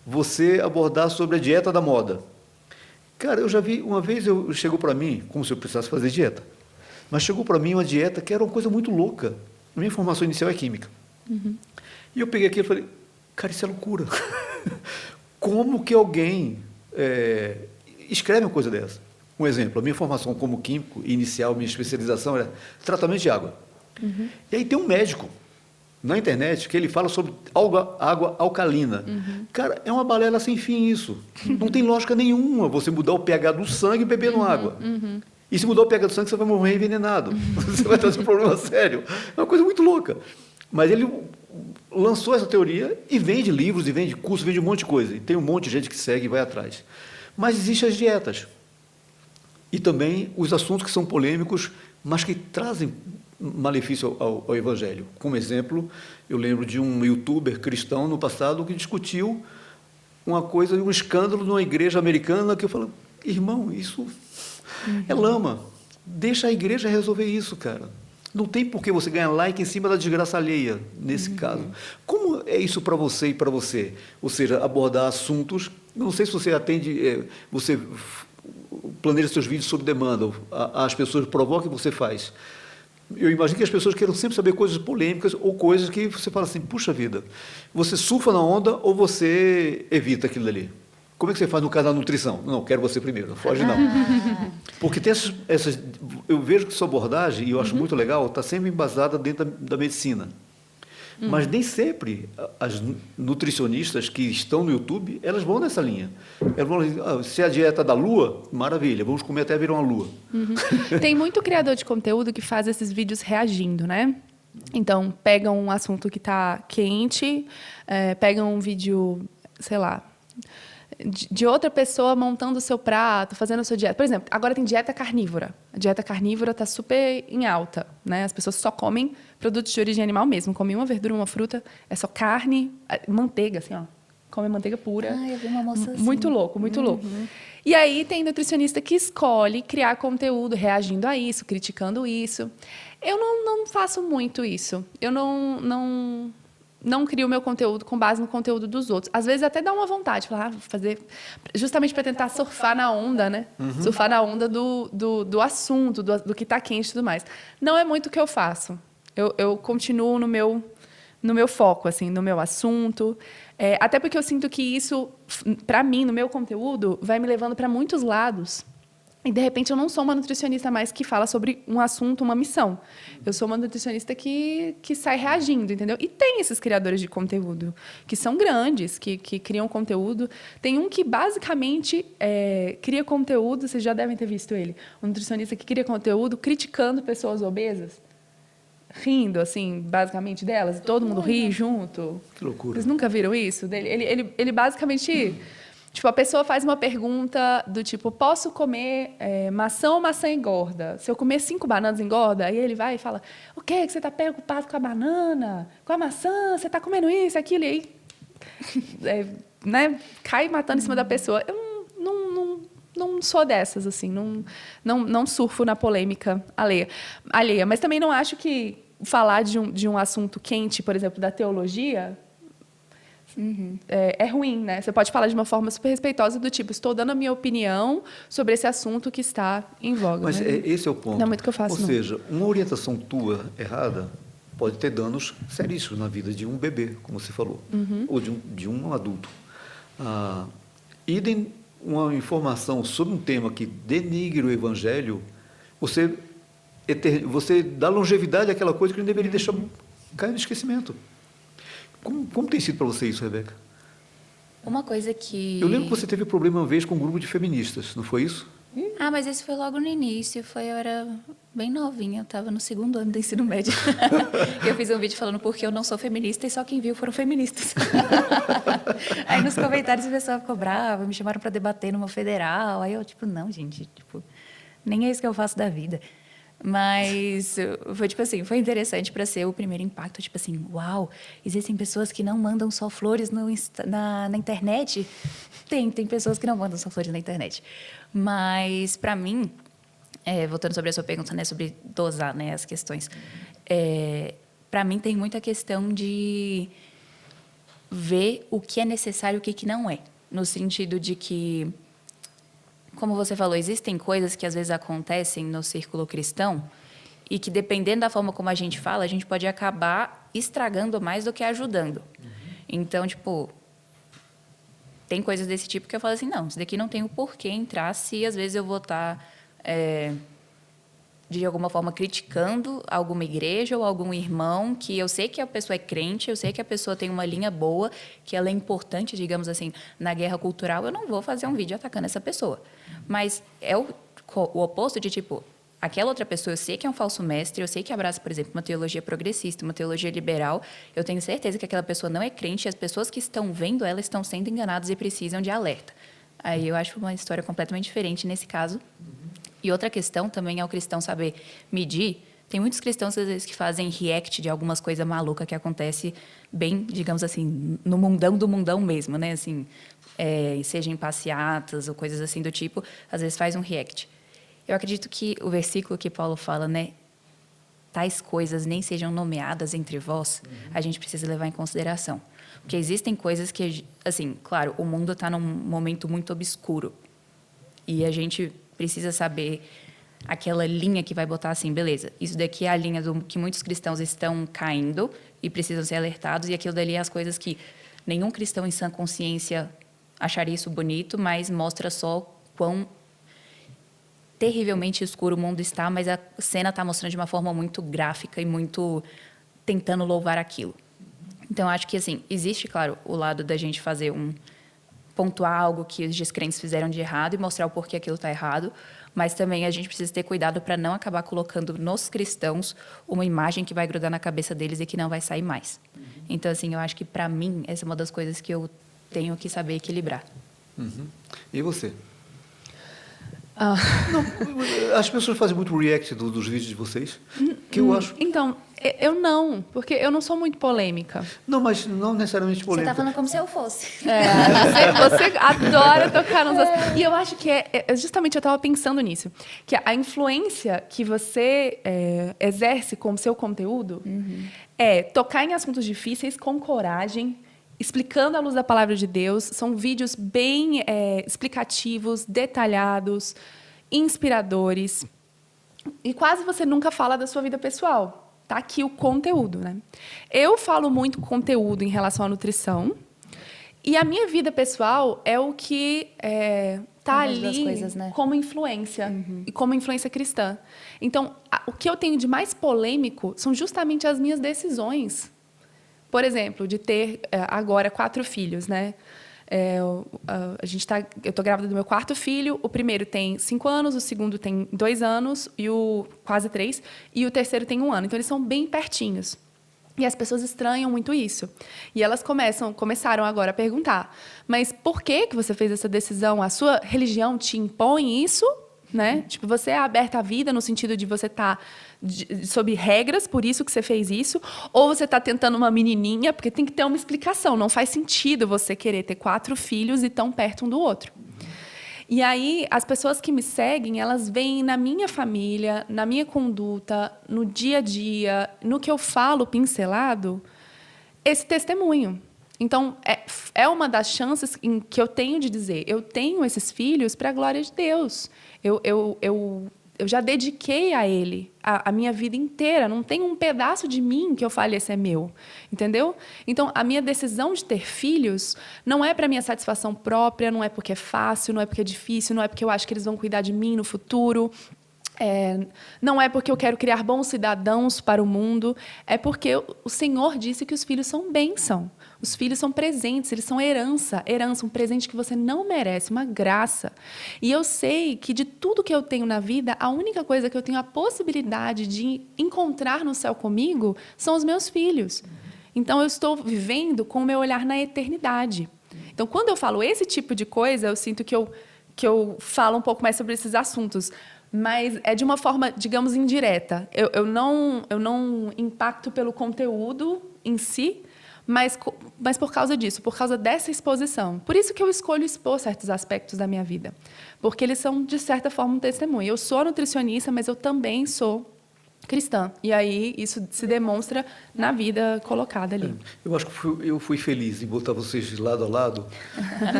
você abordar sobre a dieta da moda. Cara, eu já vi, uma vez chegou para mim, como se eu precisasse fazer dieta, mas chegou para mim uma dieta que era uma coisa muito louca. Minha formação inicial é química. E eu peguei aquilo e falei, cara, isso é loucura. Como que alguém escreve uma coisa dessa? Um exemplo, a minha formação como químico inicial, minha especialização era tratamento de água. E aí tem um médico na internet que ele fala sobre água alcalina. Cara, é uma balela sem fim isso. Não tem lógica nenhuma você mudar o pH do sangue bebendo água. E se mudar o pH do sangue, você vai morrer envenenado. Você vai ter um problema sério. É uma coisa muito louca. Mas ele lançou essa teoria e vende livros, e vende cursos, vende um monte de coisa. E tem um monte de gente que segue e vai atrás. Mas existem as dietas. E também os assuntos que são polêmicos, mas que trazem malefício ao Evangelho. Como exemplo, eu lembro de um youtuber cristão no passado que discutiu uma coisa, um escândalo numa igreja americana, que eu falo, irmão, isso é lama. Deixa a igreja resolver isso, cara. Não tem por que você ganhar like em cima da desgraça alheia, nesse caso. Como é isso para você e para você? Ou seja, abordar assuntos, não sei se você atende, você planeja seus vídeos sob demanda, as pessoas provocam o que você faz. Eu imagino que as pessoas queiram sempre saber coisas polêmicas ou coisas que você fala assim, puxa vida, você surfa na onda ou você evita aquilo ali? Como é que você faz no caso da nutrição? Não, quero você primeiro, não foge não. Porque tem essas eu vejo que sua abordagem, e eu acho muito legal, está sempre embasada dentro da medicina. Mas nem sempre as nutricionistas que estão no YouTube, elas vão nessa linha. Elas vão dizer, se é a dieta da lua, maravilha, vamos comer até virar uma lua. Tem muito criador de conteúdo que faz esses vídeos reagindo, né? Então, pega um assunto que está quente, pega um vídeo, sei lá, de outra pessoa montando o seu prato, fazendo a sua dieta. Por exemplo, agora tem dieta carnívora. A dieta carnívora está super em alta, né? As pessoas só comem produtos de origem animal mesmo. Comem uma verdura, uma fruta, é só carne, manteiga, assim, ó. Come manteiga pura. Eu vi uma moça assim. Muito louco, muito louco. E aí tem nutricionista que escolhe criar conteúdo reagindo a isso, criticando isso. Eu não faço muito isso. Eu não crio meu conteúdo com base no conteúdo dos outros. Às vezes até dá uma vontade, falar, fazer justamente para tentar surfar na onda, né? Surfar na onda do assunto, do que está quente e tudo mais. Não é muito o que eu faço. Eu continuo no meu foco, assim, no meu assunto. Até porque eu sinto que isso, para mim, no meu conteúdo, vai me levando para muitos lados. E, de repente, eu não sou uma nutricionista mais que fala sobre um assunto, uma missão. Eu sou uma nutricionista que sai reagindo, entendeu? E tem esses criadores de conteúdo, que são grandes, que criam conteúdo. Tem um que, basicamente, cria conteúdo, vocês já devem ter visto ele, um nutricionista que cria conteúdo criticando pessoas obesas, rindo, assim, basicamente, delas. Todo mundo ri junto. Que loucura. Vocês nunca viram isso? Ele basicamente... Tipo, a pessoa faz uma pergunta do tipo, posso comer maçã ou maçã engorda? Se eu comer 5 bananas engorda? Aí ele vai e fala, o quê? Que você está preocupado com a banana? Com a maçã? Você está comendo isso, aquilo? E aí, né, cai matando em cima da pessoa. Eu não sou dessas, assim. Não surfo na polêmica alheia. Mas também não acho que falar de um assunto quente, por exemplo, da teologia... É ruim, né? Você pode falar de uma forma super respeitosa do tipo, estou dando a minha opinião sobre esse assunto que está em voga. Mas né? Esse é o ponto. Não é muito que eu faço, Ou seja, uma orientação tua errada pode ter danos seríssimos na vida de um bebê, como você falou, ou de um adulto. Idem uma informação sobre um tema que denigre o evangelho, você dá longevidade àquela coisa que não deveria deixar cair no esquecimento. Como tem sido para você isso, Rebeca? Uma coisa que... Eu lembro que você teve problema uma vez com um grupo de feministas, não foi isso? Mas esse foi logo no início, eu era bem novinha, eu estava no 2º ano do ensino médio. Eu fiz um vídeo falando porque eu não sou feminista e só quem viu foram feministas. Aí nos comentários o pessoal ficou bravo, me chamaram para debater numa federal, aí eu, não, gente, nem é isso que eu faço da vida. Mas foi interessante para ser o primeiro impacto, uau, existem pessoas que não mandam só flores na internet? Tem pessoas que não mandam só flores na internet. Mas, para mim, voltando sobre a sua pergunta, né, sobre dosar, né, as questões, para mim, tem muita questão de ver o que é necessário e o que não é. No sentido de que, como você falou, existem coisas que às vezes acontecem no círculo cristão e que, dependendo da forma como a gente fala, a gente pode acabar estragando mais do que ajudando. Então, tipo, tem coisas desse tipo que eu falo assim, não, isso daqui não tem o porquê entrar se às vezes eu vou estar, de alguma forma, criticando alguma igreja ou algum irmão que eu sei que a pessoa é crente, eu sei que a pessoa tem uma linha boa, que ela é importante, digamos assim, na guerra cultural, eu não vou fazer um vídeo atacando essa pessoa. Mas é o oposto de, tipo, aquela outra pessoa, eu sei que é um falso mestre, eu sei que abraça, por exemplo, uma teologia progressista, uma teologia liberal, eu tenho certeza que aquela pessoa não é crente e as pessoas que estão vendo ela estão sendo enganadas e precisam de alerta. Aí eu acho uma história completamente diferente nesse caso. E outra questão também é o cristão saber medir. Tem muitos cristãos, às vezes, que fazem react de algumas coisas malucas que acontece bem, digamos assim, no mundão do mundão mesmo, né? Assim, seja em passeatas ou coisas assim do tipo, às vezes faz um react. Eu acredito que o versículo que Paulo fala, né? Tais coisas nem sejam nomeadas entre vós, a gente precisa levar em consideração. Porque existem coisas que, assim, claro, o mundo está num momento muito obscuro. E a gente precisa saber aquela linha que vai botar assim, beleza, isso daqui é a linha do que muitos cristãos estão caindo e precisam ser alertados, e aquilo dali é as coisas que nenhum cristão em sã consciência acharia isso bonito, mas mostra só quão terrivelmente escuro o mundo está, mas a cena está mostrando de uma forma muito gráfica e muito tentando louvar aquilo. Então, acho que, assim, existe, claro, o lado da gente fazer pontuar algo que os descrentes fizeram de errado e mostrar o porquê aquilo está errado, mas também a gente precisa ter cuidado para não acabar colocando nos cristãos uma imagem que vai grudar na cabeça deles e que não vai sair mais. Então, assim, eu acho que, para mim, essa é uma das coisas que eu tenho que saber equilibrar. E você? Não, as pessoas fazem muito react dos vídeos de vocês, que eu acho... Então, eu não, porque eu não sou muito polêmica. Não, mas não necessariamente Você polêmica. está falando como se eu fosse. Você adora tocar nos assuntos. E eu acho que justamente eu estava pensando nisso, que a influência que você exerce com o seu conteúdo é tocar em assuntos difíceis com coragem, explicando à luz da palavra de Deus. São vídeos bem explicativos, detalhados, inspiradores. E quase você nunca fala da sua vida pessoal. Tá aqui o conteúdo, né? Eu falo muito conteúdo em relação à nutrição. E a minha vida pessoal é o que tá ali coisas, né? como influência. E como influência cristã. Então, o que eu tenho de mais polêmico são justamente as minhas decisões. Por exemplo, de ter agora 4 filhos, né? Eu estou grávida do meu 4º filho. O primeiro tem 5 anos, o segundo tem 2 anos, e quase 3, e o terceiro tem 1 ano. Então, eles são bem pertinhos. E as pessoas estranham muito isso. E elas começaram agora a perguntar, mas por que você fez essa decisão? A sua religião te impõe isso? Né? Tipo, você é aberta à vida no sentido de você estar sob regras, por isso que você fez isso, ou você está tentando uma menininha, porque tem que ter uma explicação. Não faz sentido você querer ter 4 filhos e tão perto um do outro. E aí, as pessoas que me seguem, elas veem na minha família, na minha conduta, no dia a dia, no que eu falo pincelado, esse testemunho. Então, é uma das chances que eu tenho de dizer, eu tenho esses filhos para a glória de Deus. Eu já dediquei a ele a minha vida inteira. Não tem um pedaço de mim que eu fale, esse é meu. Entendeu? Então, a minha decisão de ter filhos não é para minha satisfação própria, não é porque é fácil, não é porque é difícil, não é porque eu acho que eles vão cuidar de mim no futuro. Não é porque eu quero criar bons cidadãos para o mundo. É porque o Senhor disse que os filhos são bênção. Os filhos são presentes, eles são herança, um presente que você não merece, uma graça. E eu sei que de tudo que eu tenho na vida, a única coisa que eu tenho a possibilidade de encontrar no céu comigo são os meus filhos. Então, eu estou vivendo com o meu olhar na eternidade. Então, quando eu falo esse tipo de coisa, eu sinto que eu falo um pouco mais sobre esses assuntos. Mas é de uma forma, digamos, indireta. Eu não impacto pelo conteúdo em si, mas por causa disso, por causa dessa exposição. Por isso que eu escolho expor certos aspectos da minha vida. Porque eles são, de certa forma, um testemunho. Eu sou nutricionista, mas eu também sou cristã. E aí isso se demonstra na vida colocada ali. Eu acho que eu fui feliz em botar vocês de lado a lado,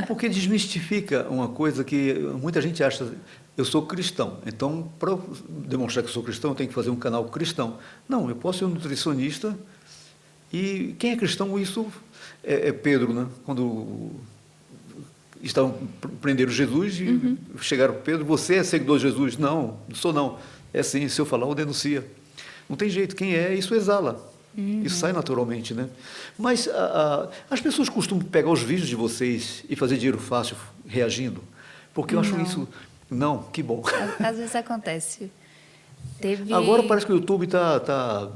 porque desmistifica uma coisa que muita gente acha. Eu sou cristão, então, para demonstrar que eu sou cristão, eu tenho que fazer um canal cristão. Não, eu posso ser um nutricionista. E quem é cristão, isso é Pedro, né? Quando estavam prendendo Jesus e chegaram para Pedro, você é seguidor de Jesus? Não, não sou não. É sim, se eu falar, eu denuncio. Não tem jeito, quem é, isso exala. Isso sai naturalmente, né? Mas as pessoas costumam pegar os vídeos de vocês e fazer dinheiro fácil reagindo, porque eu acho isso... Não, que bom. Às vezes acontece. Agora parece que o YouTube está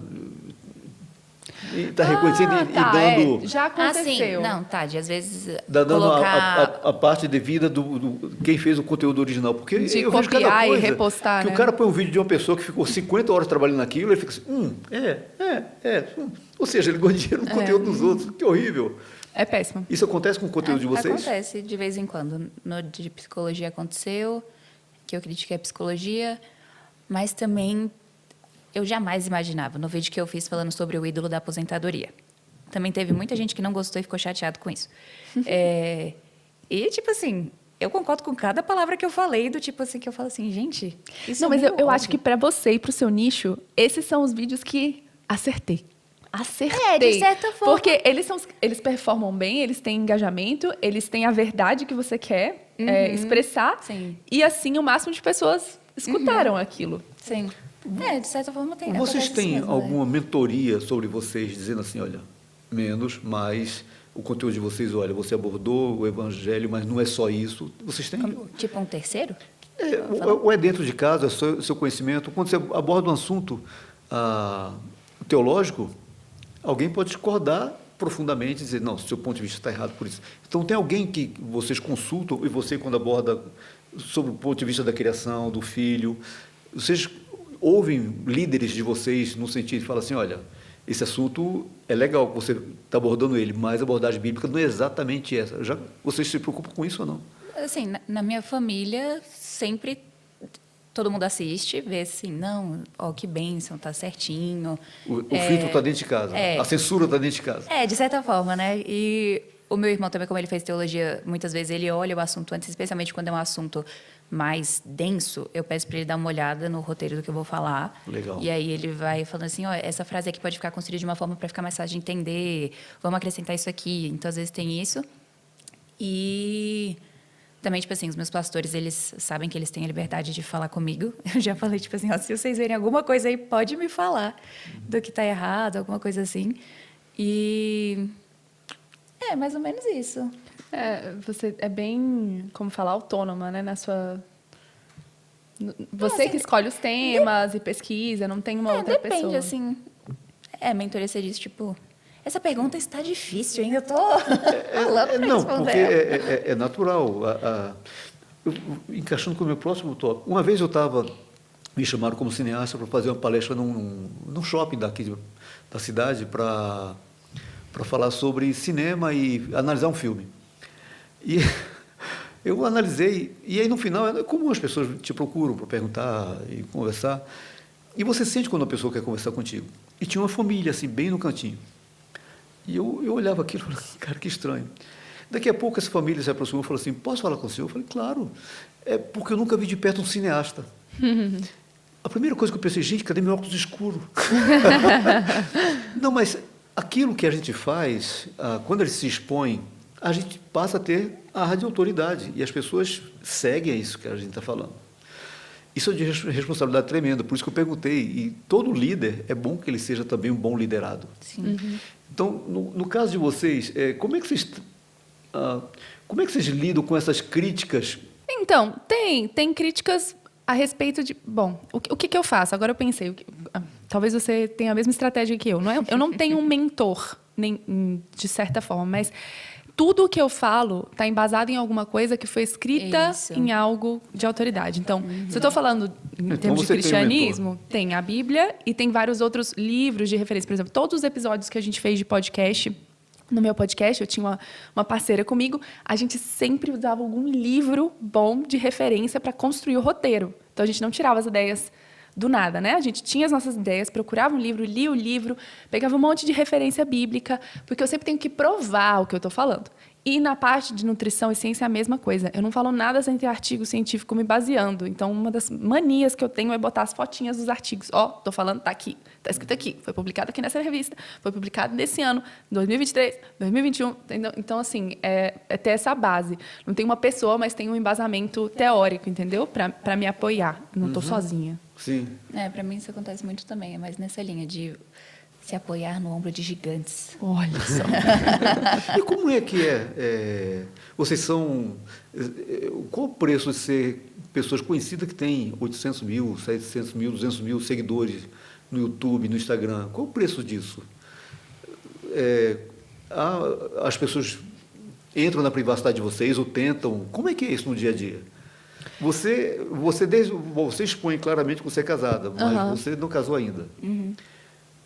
reconhecendo e dando... já aconteceu. Sim. Não, de às vezes dando colocar... a parte devida do quem fez o conteúdo original. Porque de eu vejo cada copiar coisa e repostar, que né? o cara põe um vídeo de uma pessoa que ficou 50 horas trabalhando naquilo, ele fica assim, Ou seja, ele ganha dinheiro no conteúdo dos outros. Que horrível. É péssimo. Isso acontece com o conteúdo de vocês? Acontece de vez em quando. No de psicologia aconteceu, que eu critiquei a psicologia, mas também eu jamais imaginava, no vídeo que eu fiz falando sobre o ídolo da aposentadoria. Também teve muita gente que não gostou e ficou chateado com isso. E, tipo assim, eu concordo com cada palavra que eu falei, do tipo assim, que eu falo assim, gente, isso Não, mas meio eu acho óbvio. que para você e para o seu nicho, esses são os vídeos que acertei. De certa forma. Porque eles performam bem, eles têm engajamento, eles têm a verdade que você quer expressar. Sim. E assim, o máximo de pessoas escutaram aquilo. Sim. De certa forma tem. Vocês acontece têm mesmo, né? alguma mentoria sobre vocês, dizendo assim, olha, menos, mais o conteúdo de vocês, olha, você abordou o evangelho, mas não é só isso. Vocês têm? Tipo um terceiro? Ou é dentro de casa, é seu conhecimento. Quando você aborda um assunto teológico, alguém pode discordar profundamente e dizer, não, seu ponto de vista está errado por isso. Então, tem alguém que vocês consultam, e você, quando aborda sobre o ponto de vista da criação, do filho, vocês ouvem líderes de vocês no sentido de falar assim, olha, esse assunto é legal que você está abordando ele, mas a abordagem bíblica não é exatamente essa. Vocês se preocupam com isso ou não? Assim, na minha família, sempre todo mundo assiste, vê assim, não, que bênção, tá certinho. O filtro está dentro de casa, a censura está dentro de casa. De certa forma, né? E o meu irmão também, como ele fez teologia, muitas vezes ele olha o assunto antes, especialmente quando é um assunto mais denso, eu peço para ele dar uma olhada no roteiro do que eu vou falar. Legal. E aí ele vai falando assim, essa frase aqui pode ficar construída de uma forma para ficar mais fácil de entender, vamos acrescentar isso aqui. Então, às vezes tem isso. E também, tipo assim, os meus pastores, eles sabem que eles têm a liberdade de falar comigo. Eu já falei, tipo assim, se vocês verem alguma coisa aí, pode me falar do que está errado, alguma coisa assim. E mais ou menos isso. Você é bem, como falar, autônoma, né? Você que escolhe os temas e pesquisa, não tem uma outra depende, pessoa. assim. Mentoria, você diz, tipo, essa pergunta está difícil, hein? Eu tô louca pra Não, responder. porque é natural. Encaixando com o meu próximo tópico. Uma vez me chamaram como cineasta para fazer uma palestra num shopping daqui da cidade para falar sobre cinema e analisar um filme. E eu analisei, e aí no final, é comum as pessoas te procuram para perguntar e conversar, e você sente quando a pessoa quer conversar contigo. E tinha uma família, assim, bem no cantinho. E eu olhava aquilo e falava, cara, que estranho. Daqui a pouco essa família se aproximou e falou assim, posso falar com o senhor? Eu falei, claro, é porque eu nunca vi de perto um cineasta. A primeira coisa que eu pensei, gente, cadê meu óculos escuro? Não, mas aquilo que a gente faz, quando ele se expõe, a gente passa a ter a radioautoridade e as pessoas seguem isso que a gente está falando. Isso é de responsabilidade tremenda, por isso que eu perguntei, e todo líder, é bom que ele seja também um bom liderado. Sim. Então, no caso de vocês, como é que vocês lidam com essas críticas? Então, tem críticas a respeito de... Bom, o que eu faço? Agora eu pensei, talvez você tenha a mesma estratégia que eu. Eu não tenho um mentor, de certa forma, mas tudo o que eu falo está embasado em alguma coisa que foi escrita em algo de autoridade. Então, se eu estou falando em termos de cristianismo, tem a Bíblia e tem vários outros livros de referência. Por exemplo, todos os episódios que a gente fez de podcast, no meu podcast, eu tinha uma parceira comigo, a gente sempre usava algum livro bom de referência para construir o roteiro. Então, a gente não tirava as ideias do nada, né? A gente tinha as nossas ideias, procurava um livro, lia o livro, pegava um monte de referência bíblica, porque eu sempre tenho que provar o que eu estou falando. E na parte de nutrição e ciência é a mesma coisa. Eu não falo nada sem ter artigo científico me baseando. Então, uma das manias que eu tenho é botar as fotinhas dos artigos. Ó, estou falando, tá aqui, tá escrito aqui, foi publicado aqui nessa revista, foi publicado nesse ano, 2023, 2021. Entendeu? Então, assim, é ter essa base. Não tem uma pessoa, mas tem um embasamento teórico, entendeu? Para me apoiar. Não estou sozinha. Sim. Para mim isso acontece muito também, é mais nessa linha de se apoiar no ombro de gigantes. Olha só. E como é que vocês são... Qual o preço de ser pessoas conhecidas que têm 800 mil, 700 mil, 200 mil seguidores no YouTube, no Instagram? Qual o preço disso? As pessoas entram na privacidade de vocês ou tentam? Como é que é isso no dia a dia? Você expõe claramente que você é casada, mas você não casou ainda.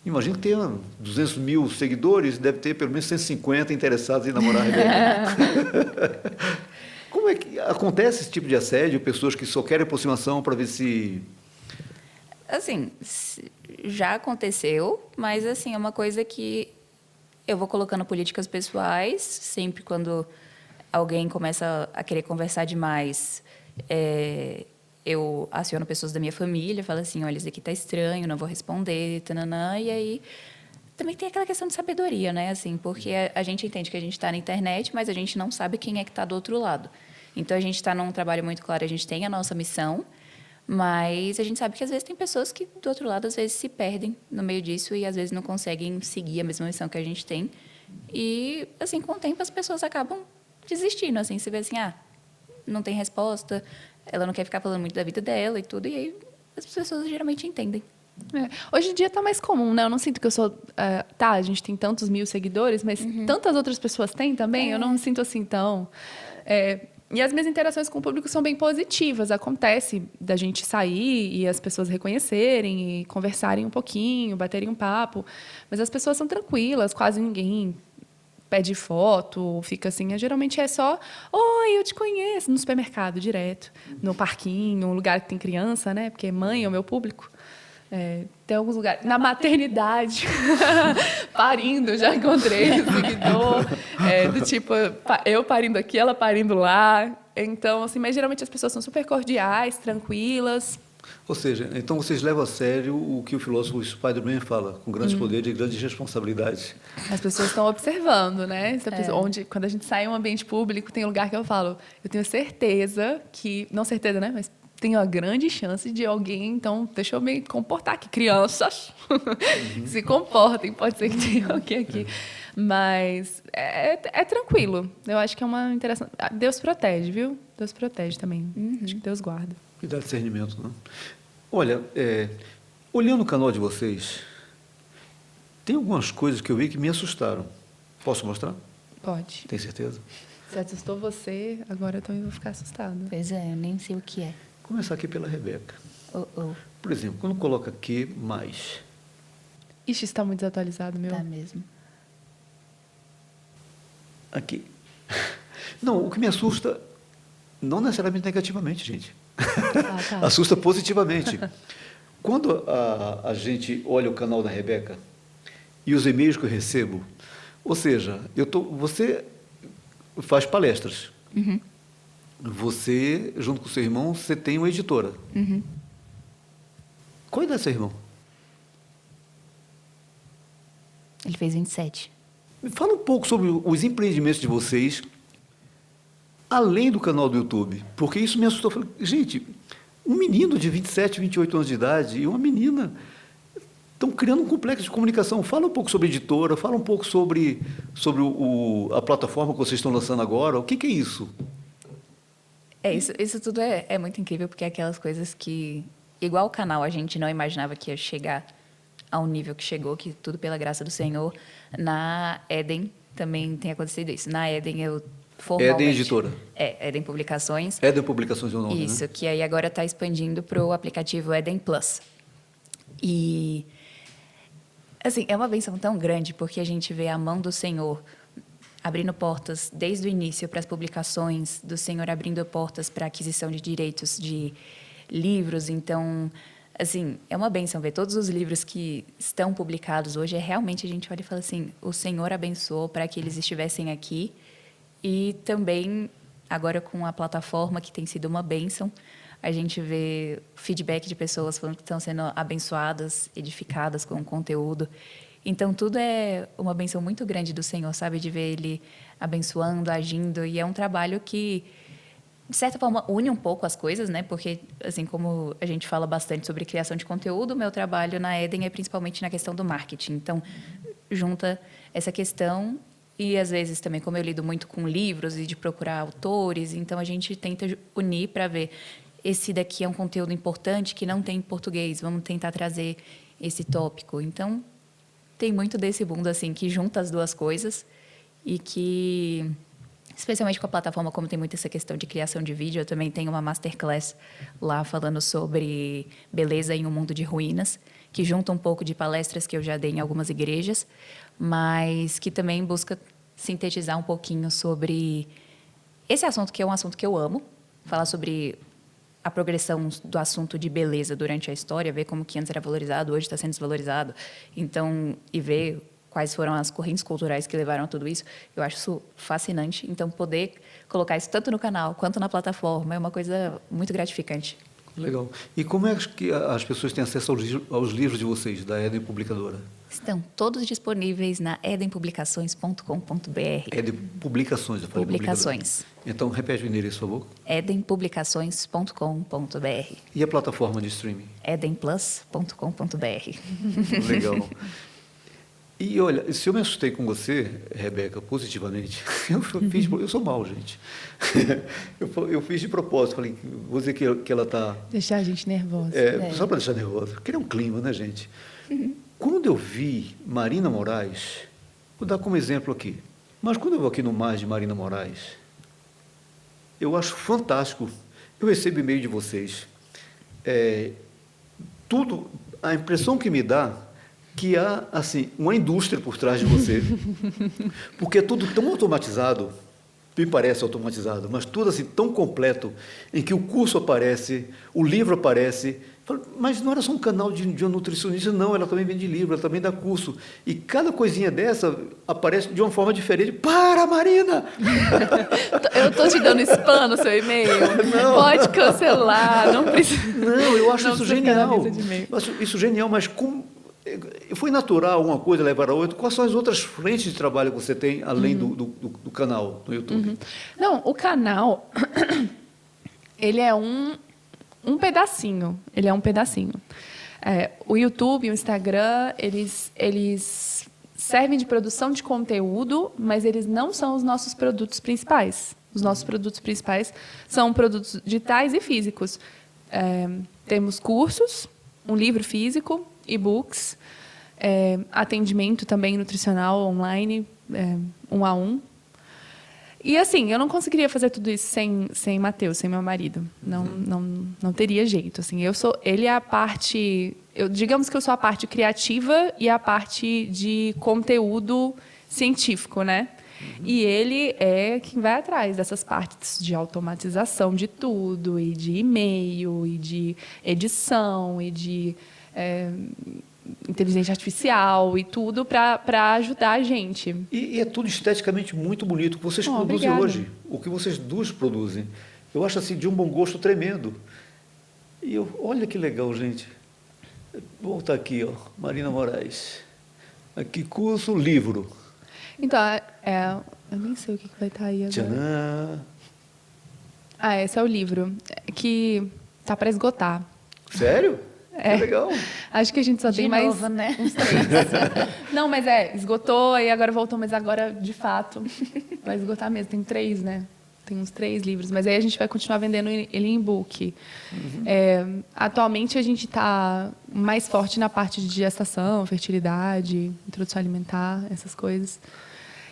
Imagino que tenha 200 mil seguidores, deve ter pelo menos 150 interessados em namorar a Rebeca. Como é que acontece esse tipo de assédio? Pessoas que só querem aproximação para ver se... Assim, já aconteceu, mas assim, é uma coisa que eu vou colocando políticas pessoais, sempre quando alguém começa a querer conversar demais, eu aciono pessoas da minha família, falo assim, olha, isso aqui tá estranho, não vou responder, tananã, e aí também tem aquela questão de sabedoria, né, assim, porque a gente entende que a gente está na internet, mas a gente não sabe quem é que está do outro lado. Então, a gente está num trabalho muito claro, a gente tem a nossa missão, mas a gente sabe que, às vezes, tem pessoas que, do outro lado, às vezes, se perdem no meio disso e, às vezes, não conseguem seguir a mesma missão que a gente tem. E, assim, com o tempo, as pessoas acabam desistindo, assim, você vê assim, não tem resposta, ela não quer ficar falando muito da vida dela e tudo, e aí as pessoas geralmente entendem. Hoje em dia está mais comum, né? Eu não sinto que eu sou... a gente tem tantos mil seguidores, mas tantas outras pessoas têm também, eu não me sinto assim tão... E as minhas interações com o público são bem positivas. Acontece da gente sair e as pessoas reconhecerem e conversarem um pouquinho, baterem um papo, mas as pessoas são tranquilas, quase ninguém pede foto, fica assim, geralmente é só, oi, eu te conheço, no supermercado, direto, no parquinho, um lugar que tem criança, né? Porque mãe é o meu público. Tem alguns lugares, na maternidade, parindo, já encontrei o seguidor, do tipo, eu parindo aqui, ela parindo lá. Então, assim, mas geralmente as pessoas são super cordiais, tranquilas. Ou seja, então vocês levam a sério o que o filósofo Spider-Man fala, com grandes poderes e grandes responsabilidades. As pessoas estão observando, né? Quando a gente sai em um ambiente público, tem um lugar que eu falo, eu tenho certeza que, não certeza, né? Mas tenho a grande chance de alguém, então, deixa eu me comportar aqui, crianças, se comportem, pode ser que tenha alguém aqui. Mas é tranquilo, eu acho que é uma interação. Deus protege, viu? Deus protege também, acho que Deus guarda. E dá discernimento, né? Olha, olhando o canal de vocês, tem algumas coisas que eu vi que me assustaram. Posso mostrar? Pode. Tem certeza? Se assustou você, agora eu também vou ficar assustada. Pois é, eu nem sei o que é. Começar aqui pela Rebeca. Por exemplo, quando coloca Q+. Ixi, está muito desatualizado, meu. Tá mesmo. Aqui. Não, o que me assusta, não necessariamente negativamente, gente. Tá. Assusta positivamente. Quando a gente olha o canal da Rebeca e os e-mails que eu recebo, ou seja, você faz palestras. Você, junto com o seu irmão, você tem uma editora. Qual a idade do seu irmão? Ele fez 27. Me fala um pouco sobre os empreendimentos de vocês, além do canal do YouTube, porque isso me assustou. Eu falei, gente, um menino de 27, 28 anos de idade e uma menina estão criando um complexo de comunicação. Fala um pouco sobre a editora, fala um pouco sobre a plataforma que vocês estão lançando agora. O que é isso? Isso tudo é muito incrível, porque é aquelas coisas que, igual o canal, a gente não imaginava que ia chegar ao nível que chegou, que tudo pela graça do Senhor. Na Eden também tem acontecido isso. Na Eden eu formalmente... Eden Editora. Eden Publicações. Eden Publicações é o nome, isso, né? que aí agora está expandindo para o aplicativo Eden Plus. E, assim, é uma bênção tão grande, porque a gente vê a mão do Senhor abrindo portas desde o início para as publicações, do Senhor abrindo portas para a aquisição de direitos de livros. Então, assim, é uma bênção ver todos os livros que estão publicados hoje. Realmente a gente olha e fala assim, o Senhor abençoou para que eles estivessem aqui. E também, agora com a plataforma, que tem sido uma bênção, a gente vê feedback de pessoas falando que estão sendo abençoadas, edificadas com o conteúdo. Então, tudo é uma bênção muito grande do Senhor, sabe? De ver Ele abençoando, agindo. E é um trabalho que, de certa forma, une um pouco as coisas, né? Porque, assim, como a gente fala bastante sobre criação de conteúdo, o meu trabalho na Eden é principalmente na questão do marketing. Então, junta essa questão e, às vezes, também, como eu lido muito com livros e de procurar autores, então a gente tenta unir para ver esse daqui é um conteúdo importante que não tem em português, vamos tentar trazer esse tópico. Então, tem muito desse mundo assim que junta as duas coisas e que, especialmente com a plataforma, como tem muito essa questão de criação de vídeo, eu também tenho uma masterclass lá falando sobre beleza em um mundo de ruínas, que junta um pouco de palestras que eu já dei em algumas igrejas, mas que também busca sintetizar um pouquinho sobre esse assunto, que é um assunto que eu amo, falar sobre a progressão do assunto de beleza durante a história, ver como que antes era valorizado, hoje está sendo desvalorizado, então, e ver quais foram as correntes culturais que levaram a tudo isso, eu acho isso fascinante. Então, poder colocar isso tanto no canal quanto na plataforma é uma coisa muito gratificante. Legal. E como é que as pessoas têm acesso aos livros de vocês, da Eden Publicadora? Estão todos disponíveis na edenpublicações.com.br. Eden Publicações, eu falei. Publicações. Então, repete o endereço, por favor. edenpublicações.com.br. E a plataforma de streaming? edenplus.com.br. Legal. E, olha, se eu me assustei com você, Rebeca, positivamente, eu sou mau, gente. Eu fiz de propósito, falei, vou dizer que ela está... Deixar a gente nervosa. Só para deixar nervosa, criar um clima, né, gente? Quando eu vi Marina Moraes, vou dar como exemplo aqui, mas quando eu vou aqui no Mais de Marina Moraes, eu acho fantástico, eu recebo e-mail de vocês, tudo, a impressão que me dá que há, assim, uma indústria por trás de você, porque é tudo tão automatizado, me parece automatizado, mas tudo assim tão completo, em que o curso aparece, o livro aparece, mas não era só um canal de um nutricionista, não, ela também vende livro, ela também dá curso, e cada coisinha dessa aparece de uma forma diferente. Para, Marina! Eu estou te dando spam no seu e-mail? Não. Pode cancelar, não precisa. Não, eu acho não isso genial. Eu acho isso genial, mas como... Foi natural uma coisa levar a outra? Quais são as outras frentes de trabalho que você tem, além do canal no YouTube? Não, o canal, ele é um pedacinho. Ele é um pedacinho. O YouTube e o Instagram, eles servem de produção de conteúdo, mas eles não são os nossos produtos principais. Os nossos produtos principais são produtos digitais e físicos. Temos cursos, um livro físico, e-books, atendimento também nutricional online, 1-a-1. E, assim, eu não conseguiria fazer tudo isso sem Matheus, sem meu marido. Não teria jeito. Assim, ele é a parte... digamos que eu sou a parte criativa e a parte de conteúdo científico, né? E ele é quem vai atrás dessas partes de automatização de tudo, e de e-mail, e de edição, e de... inteligência artificial e tudo para ajudar a gente. E é tudo esteticamente muito bonito. O que vocês produzem obrigada. hoje, o que vocês duas produzem, eu acho assim de um bom gosto tremendo. E olha que legal, gente. Vou voltar aqui, ó, Marina Moraes. Aqui, curso, livro. Então, eu nem sei o que vai estar aí agora. Tcharam. Esse é o livro, que tá para esgotar. Sério? Que legal. Acho que a gente só tem mais novo, né? uns 3. Não, mas esgotou e agora voltou, mas agora, de fato, vai esgotar mesmo. Tem 3, né? Tem uns 3 livros, mas aí a gente vai continuar vendendo ele em e-book. Atualmente, a gente está mais forte na parte de gestação, fertilidade, introdução alimentar, essas coisas.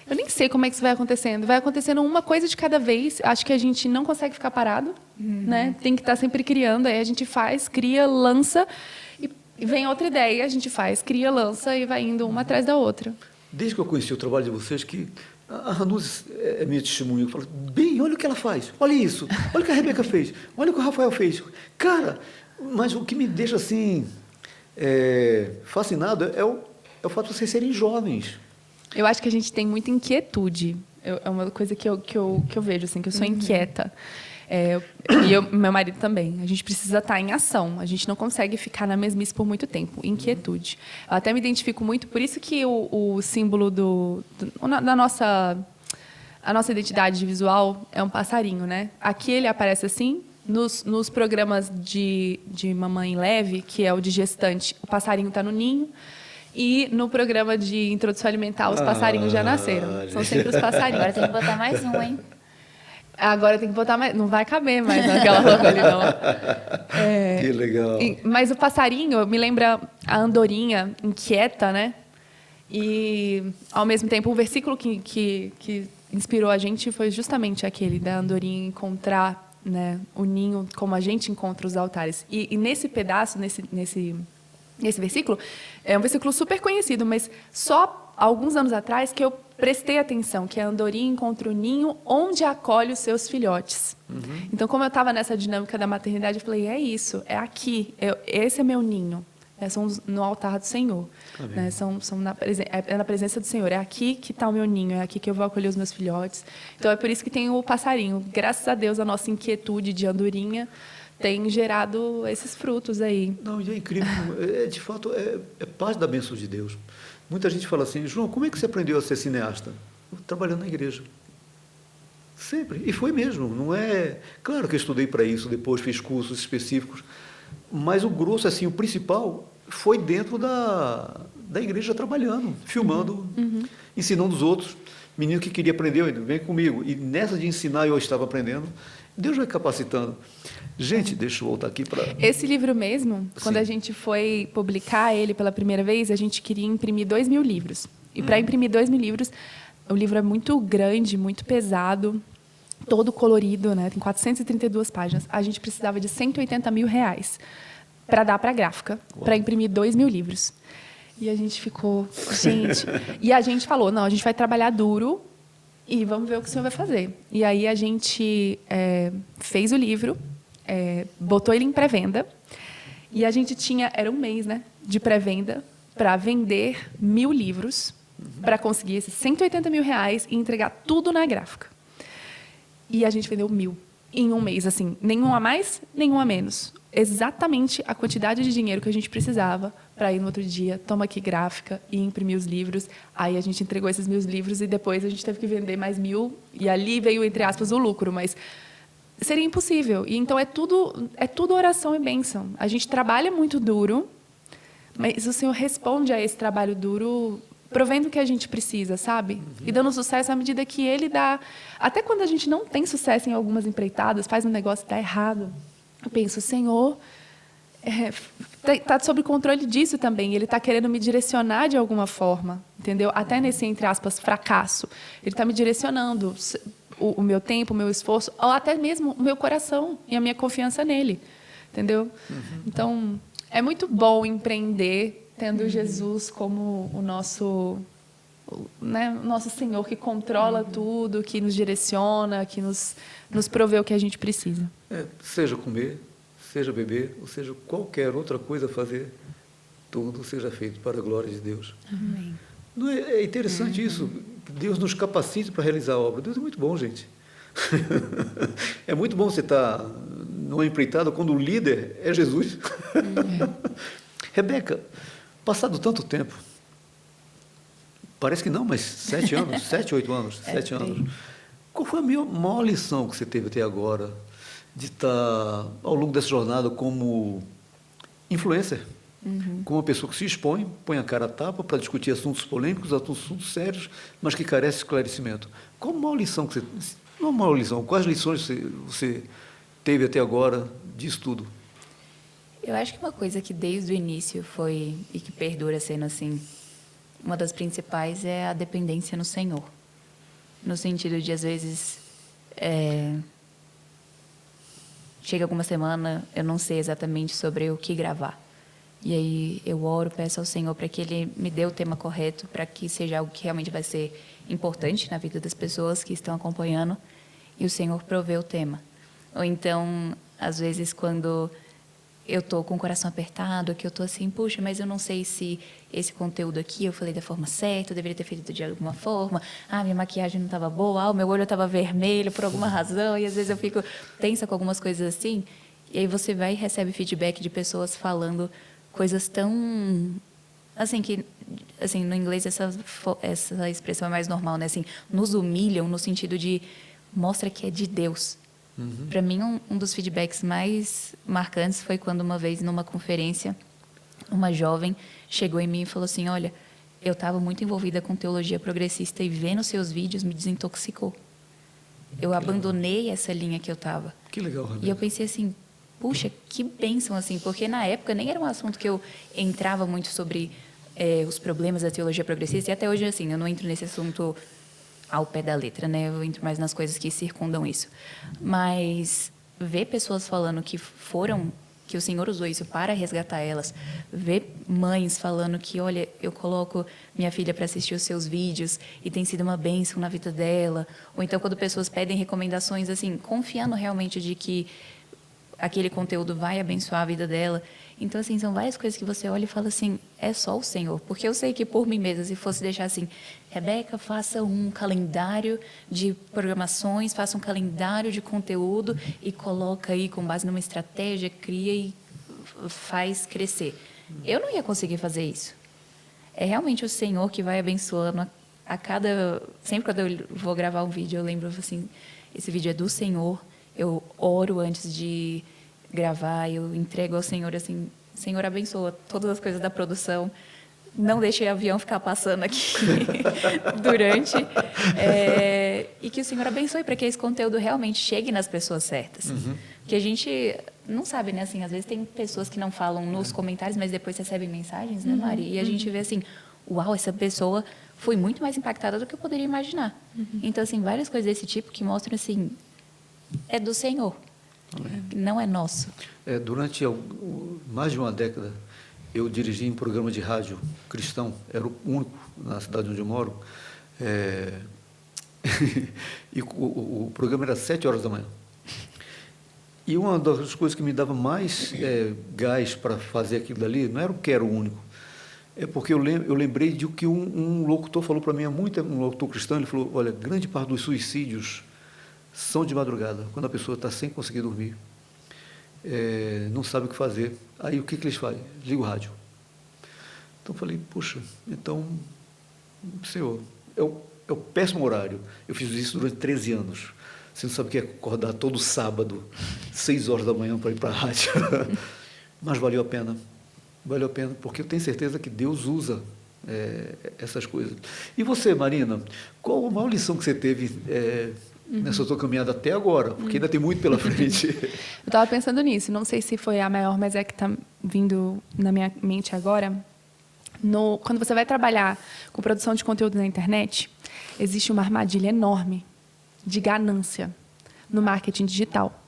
Eu nem sei como é que isso vai acontecendo. Vai acontecendo uma coisa de cada vez. Acho que a gente não consegue ficar parado, né? Tem que estar sempre criando. Aí a gente faz, cria, lança, e vem outra ideia, a gente faz, cria, lança e vai indo uma atrás da outra. Desde que eu conheci o trabalho de vocês, que a Ranuz é minha testemunha, eu falo, bem, olha o que ela faz, olha isso, olha o que a Rebeca fez, olha o que o Rafael fez. Cara, Mas o que me deixa assim fascinado é o fato de vocês serem jovens. Eu acho que a gente tem muita inquietude. É uma coisa que eu vejo, assim, que eu sou inquieta. Meu marido também. A gente precisa estar em ação. A gente não consegue ficar na mesmice por muito tempo. Inquietude. Eu até me identifico muito, por isso que o símbolo da nossa identidade visual é um passarinho, né? Aqui ele aparece assim. Nos programas de Mamãe Leve, que é o de gestante, o passarinho está no ninho. E no programa de introdução alimentar, os passarinhos já nasceram. São sempre os passarinhos. Agora tem que botar mais um, hein? Agora tem que botar mais. Não vai caber mais naquela roupa ali, não. Que legal. Mas o passarinho me lembra a andorinha inquieta, né? E, ao mesmo tempo, o versículo que inspirou a gente foi justamente aquele da andorinha encontrar, né, o ninho como a gente encontra os altares. E nesse pedaço, nesse versículo, é um versículo super conhecido, mas só alguns anos atrás que eu prestei atenção, que a andorinha encontra o ninho onde acolhe os seus filhotes. Então, como eu estava nessa dinâmica da maternidade, eu falei, é isso, é aqui, esse é meu ninho. São no altar do Senhor. Né? São na presença do Senhor. É aqui que está o meu ninho, é aqui que eu vou acolher os meus filhotes. Então, é por isso que tem o passarinho. Graças a Deus, a nossa inquietude de andorinha tem gerado esses frutos aí. Não, e é incrível. De fato, é parte da bênção de Deus. Muita gente fala assim, João, como é que você aprendeu a ser cineasta? Trabalhando na igreja. Sempre. E foi mesmo. Não é... Claro que eu estudei para isso, depois fiz cursos específicos, mas o grosso, assim, o principal foi dentro da igreja trabalhando, filmando, ensinando os outros. Menino que queria aprender, vem comigo. E nessa de ensinar, eu estava aprendendo. Deus vai capacitando. Gente, deixa eu voltar aqui para... Esse livro mesmo, quando a gente foi publicar ele pela primeira vez, a gente queria imprimir 2.000 livros. E para imprimir 2.000 livros, o livro é muito grande, muito pesado, todo colorido, né? Tem 432 páginas. A gente precisava de R$180 mil para dar para a gráfica, para imprimir 2.000 livros. E a gente ficou, gente... E a gente falou, não, a gente vai trabalhar duro e vamos ver o que o senhor vai fazer. E aí a gente fez o livro, botou ele em pré-venda, e a gente tinha, era um mês, né, de pré-venda para vender 1.000 livros, para conseguir esses R$180 mil e entregar tudo na gráfica. E a gente vendeu 1.000 em um mês, assim, nenhum a mais, nenhum a menos. Exatamente a quantidade de dinheiro que a gente precisava para ir no outro dia, toma aqui gráfica e imprimir os livros. Aí a gente entregou esses 1.000 livros e depois a gente teve que vender mais 1.000 e ali veio, entre aspas, o lucro, mas seria impossível. E então é tudo oração e bênção. A gente trabalha muito duro, mas o Senhor responde a esse trabalho duro provendo o que a gente precisa, sabe? E dando sucesso à medida que Ele dá. Até quando a gente não tem sucesso em algumas empreitadas, faz um negócio e dá errado. Eu penso, o Senhor está sob controle disso também. Ele está querendo me direcionar de alguma forma, entendeu? Até nesse, entre aspas, fracasso. Ele está me direcionando o meu tempo, o meu esforço, ou até mesmo o meu coração e a minha confiança nele, entendeu? Então, é muito bom empreender tendo Jesus como o nosso Senhor que controla tudo, que nos direciona, que nos provê o que a gente precisa. Seja comer, seja beber, ou seja qualquer outra coisa a fazer, tudo seja feito para a glória de Deus. Amém. Não é interessante isso? Deus nos capacite para realizar a obra. Deus é muito bom, gente. É muito bom você estar numa empreitada quando o líder é Jesus. Rebeca, passado tanto tempo, parece que não, mas 7 anos, 7, 8 anos, 7 anos. Qual foi a maior lição que você teve até agora de estar, ao longo dessa jornada, como influencer? Como uma pessoa que se expõe, põe a cara a tapa para discutir assuntos polêmicos, assuntos sérios, mas que carecem de esclarecimento. Qual a maior lição que você... Não a maior lição, quais lições você teve até agora disso tudo? Eu acho que uma coisa que desde o início foi, e que perdura sendo assim, uma das principais é a dependência no Senhor. No sentido de, às vezes, chega alguma semana, eu não sei exatamente sobre o que gravar. E aí eu oro, peço ao Senhor para que Ele me dê o tema correto, para que seja algo que realmente vai ser importante na vida das pessoas que estão acompanhando, e o Senhor provê o tema. Ou então, às vezes, quando eu tô com o coração apertado, que eu tô assim, puxa, mas eu não sei se esse conteúdo aqui eu falei da forma certa, eu deveria ter feito de alguma forma. Minha maquiagem não estava boa, o meu olho estava vermelho por alguma razão, e às vezes eu fico tensa com algumas coisas assim. E aí você vai e recebe feedback de pessoas falando coisas tão assim que assim no inglês essa expressão é mais normal, né? Assim, nos humilham no sentido de mostra que é de Deus. Para mim, um dos feedbacks mais marcantes foi quando uma vez, numa conferência, uma jovem chegou em mim e falou assim, olha, eu estava muito envolvida com teologia progressista e vendo seus vídeos me desintoxicou. Eu abandonei essa linha que eu estava. Que legal, Rebeca. E eu pensei assim, puxa, que bênção, assim, porque na época nem era um assunto que eu entrava muito sobre os problemas da teologia progressista, e até hoje, assim, eu não entro nesse assunto ao pé da letra, né? Eu entro mais nas coisas que circundam isso. Mas ver pessoas falando que o Senhor usou isso para resgatar elas, ver mães falando que, olha, eu coloco minha filha para assistir os seus vídeos e tem sido uma bênção na vida dela, ou então quando pessoas pedem recomendações, assim, confiando realmente de que aquele conteúdo vai abençoar a vida dela. Então, assim, são várias coisas que você olha e fala assim, é só o Senhor. Porque eu sei que por mim mesma, se fosse deixar assim, Rebeca, faça um calendário de programações, faça um calendário de conteúdo e coloca aí com base numa estratégia, cria e faz crescer. Eu não ia conseguir fazer isso. É realmente o Senhor que vai abençoando a cada... Sempre quando eu vou gravar um vídeo, eu lembro assim, esse vídeo é do Senhor. Eu oro antes de gravar, eu entrego ao Senhor, assim, Senhor, abençoa todas as coisas da produção, não deixe o avião ficar passando aqui durante, e que o Senhor abençoe para que esse conteúdo realmente chegue nas pessoas certas. Porque a gente não sabe, né, assim, às vezes tem pessoas que não falam nos comentários, mas depois recebem mensagens, né, Mari? E a gente vê assim, uau, essa pessoa foi muito mais impactada do que eu poderia imaginar. Então, assim, várias coisas desse tipo que mostram, assim, é do Senhor. Não é nosso. Durante mais de uma década, eu dirigi um programa de rádio cristão, era o único na cidade onde eu moro, e o programa era 7 horas da manhã. E uma das coisas que me dava mais gás para fazer aquilo dali, não era o que era o único, é porque eu lembrei de que um locutor falou para mim, um locutor cristão, ele falou, olha, grande parte dos suicídios são de madrugada, quando a pessoa está sem conseguir dormir, não sabe o que fazer. Aí o que eles fazem? Liga o rádio. Então eu falei, puxa, então, Senhor, é o péssimo horário. Eu fiz isso durante 13 anos. Você não sabe o que é acordar todo sábado, 6 horas da manhã para ir para a rádio. Mas valeu a pena. Valeu a pena, porque eu tenho certeza que Deus usa essas coisas. E você, Marina, qual a maior lição que você teve nessa tua caminhada até agora? Porque ainda tem muito pela frente. Eu estava pensando nisso, não sei se foi a maior, mas é que está vindo na minha mente agora. Quando você vai trabalhar com produção de conteúdo na internet, existe uma armadilha enorme de ganância no marketing digital.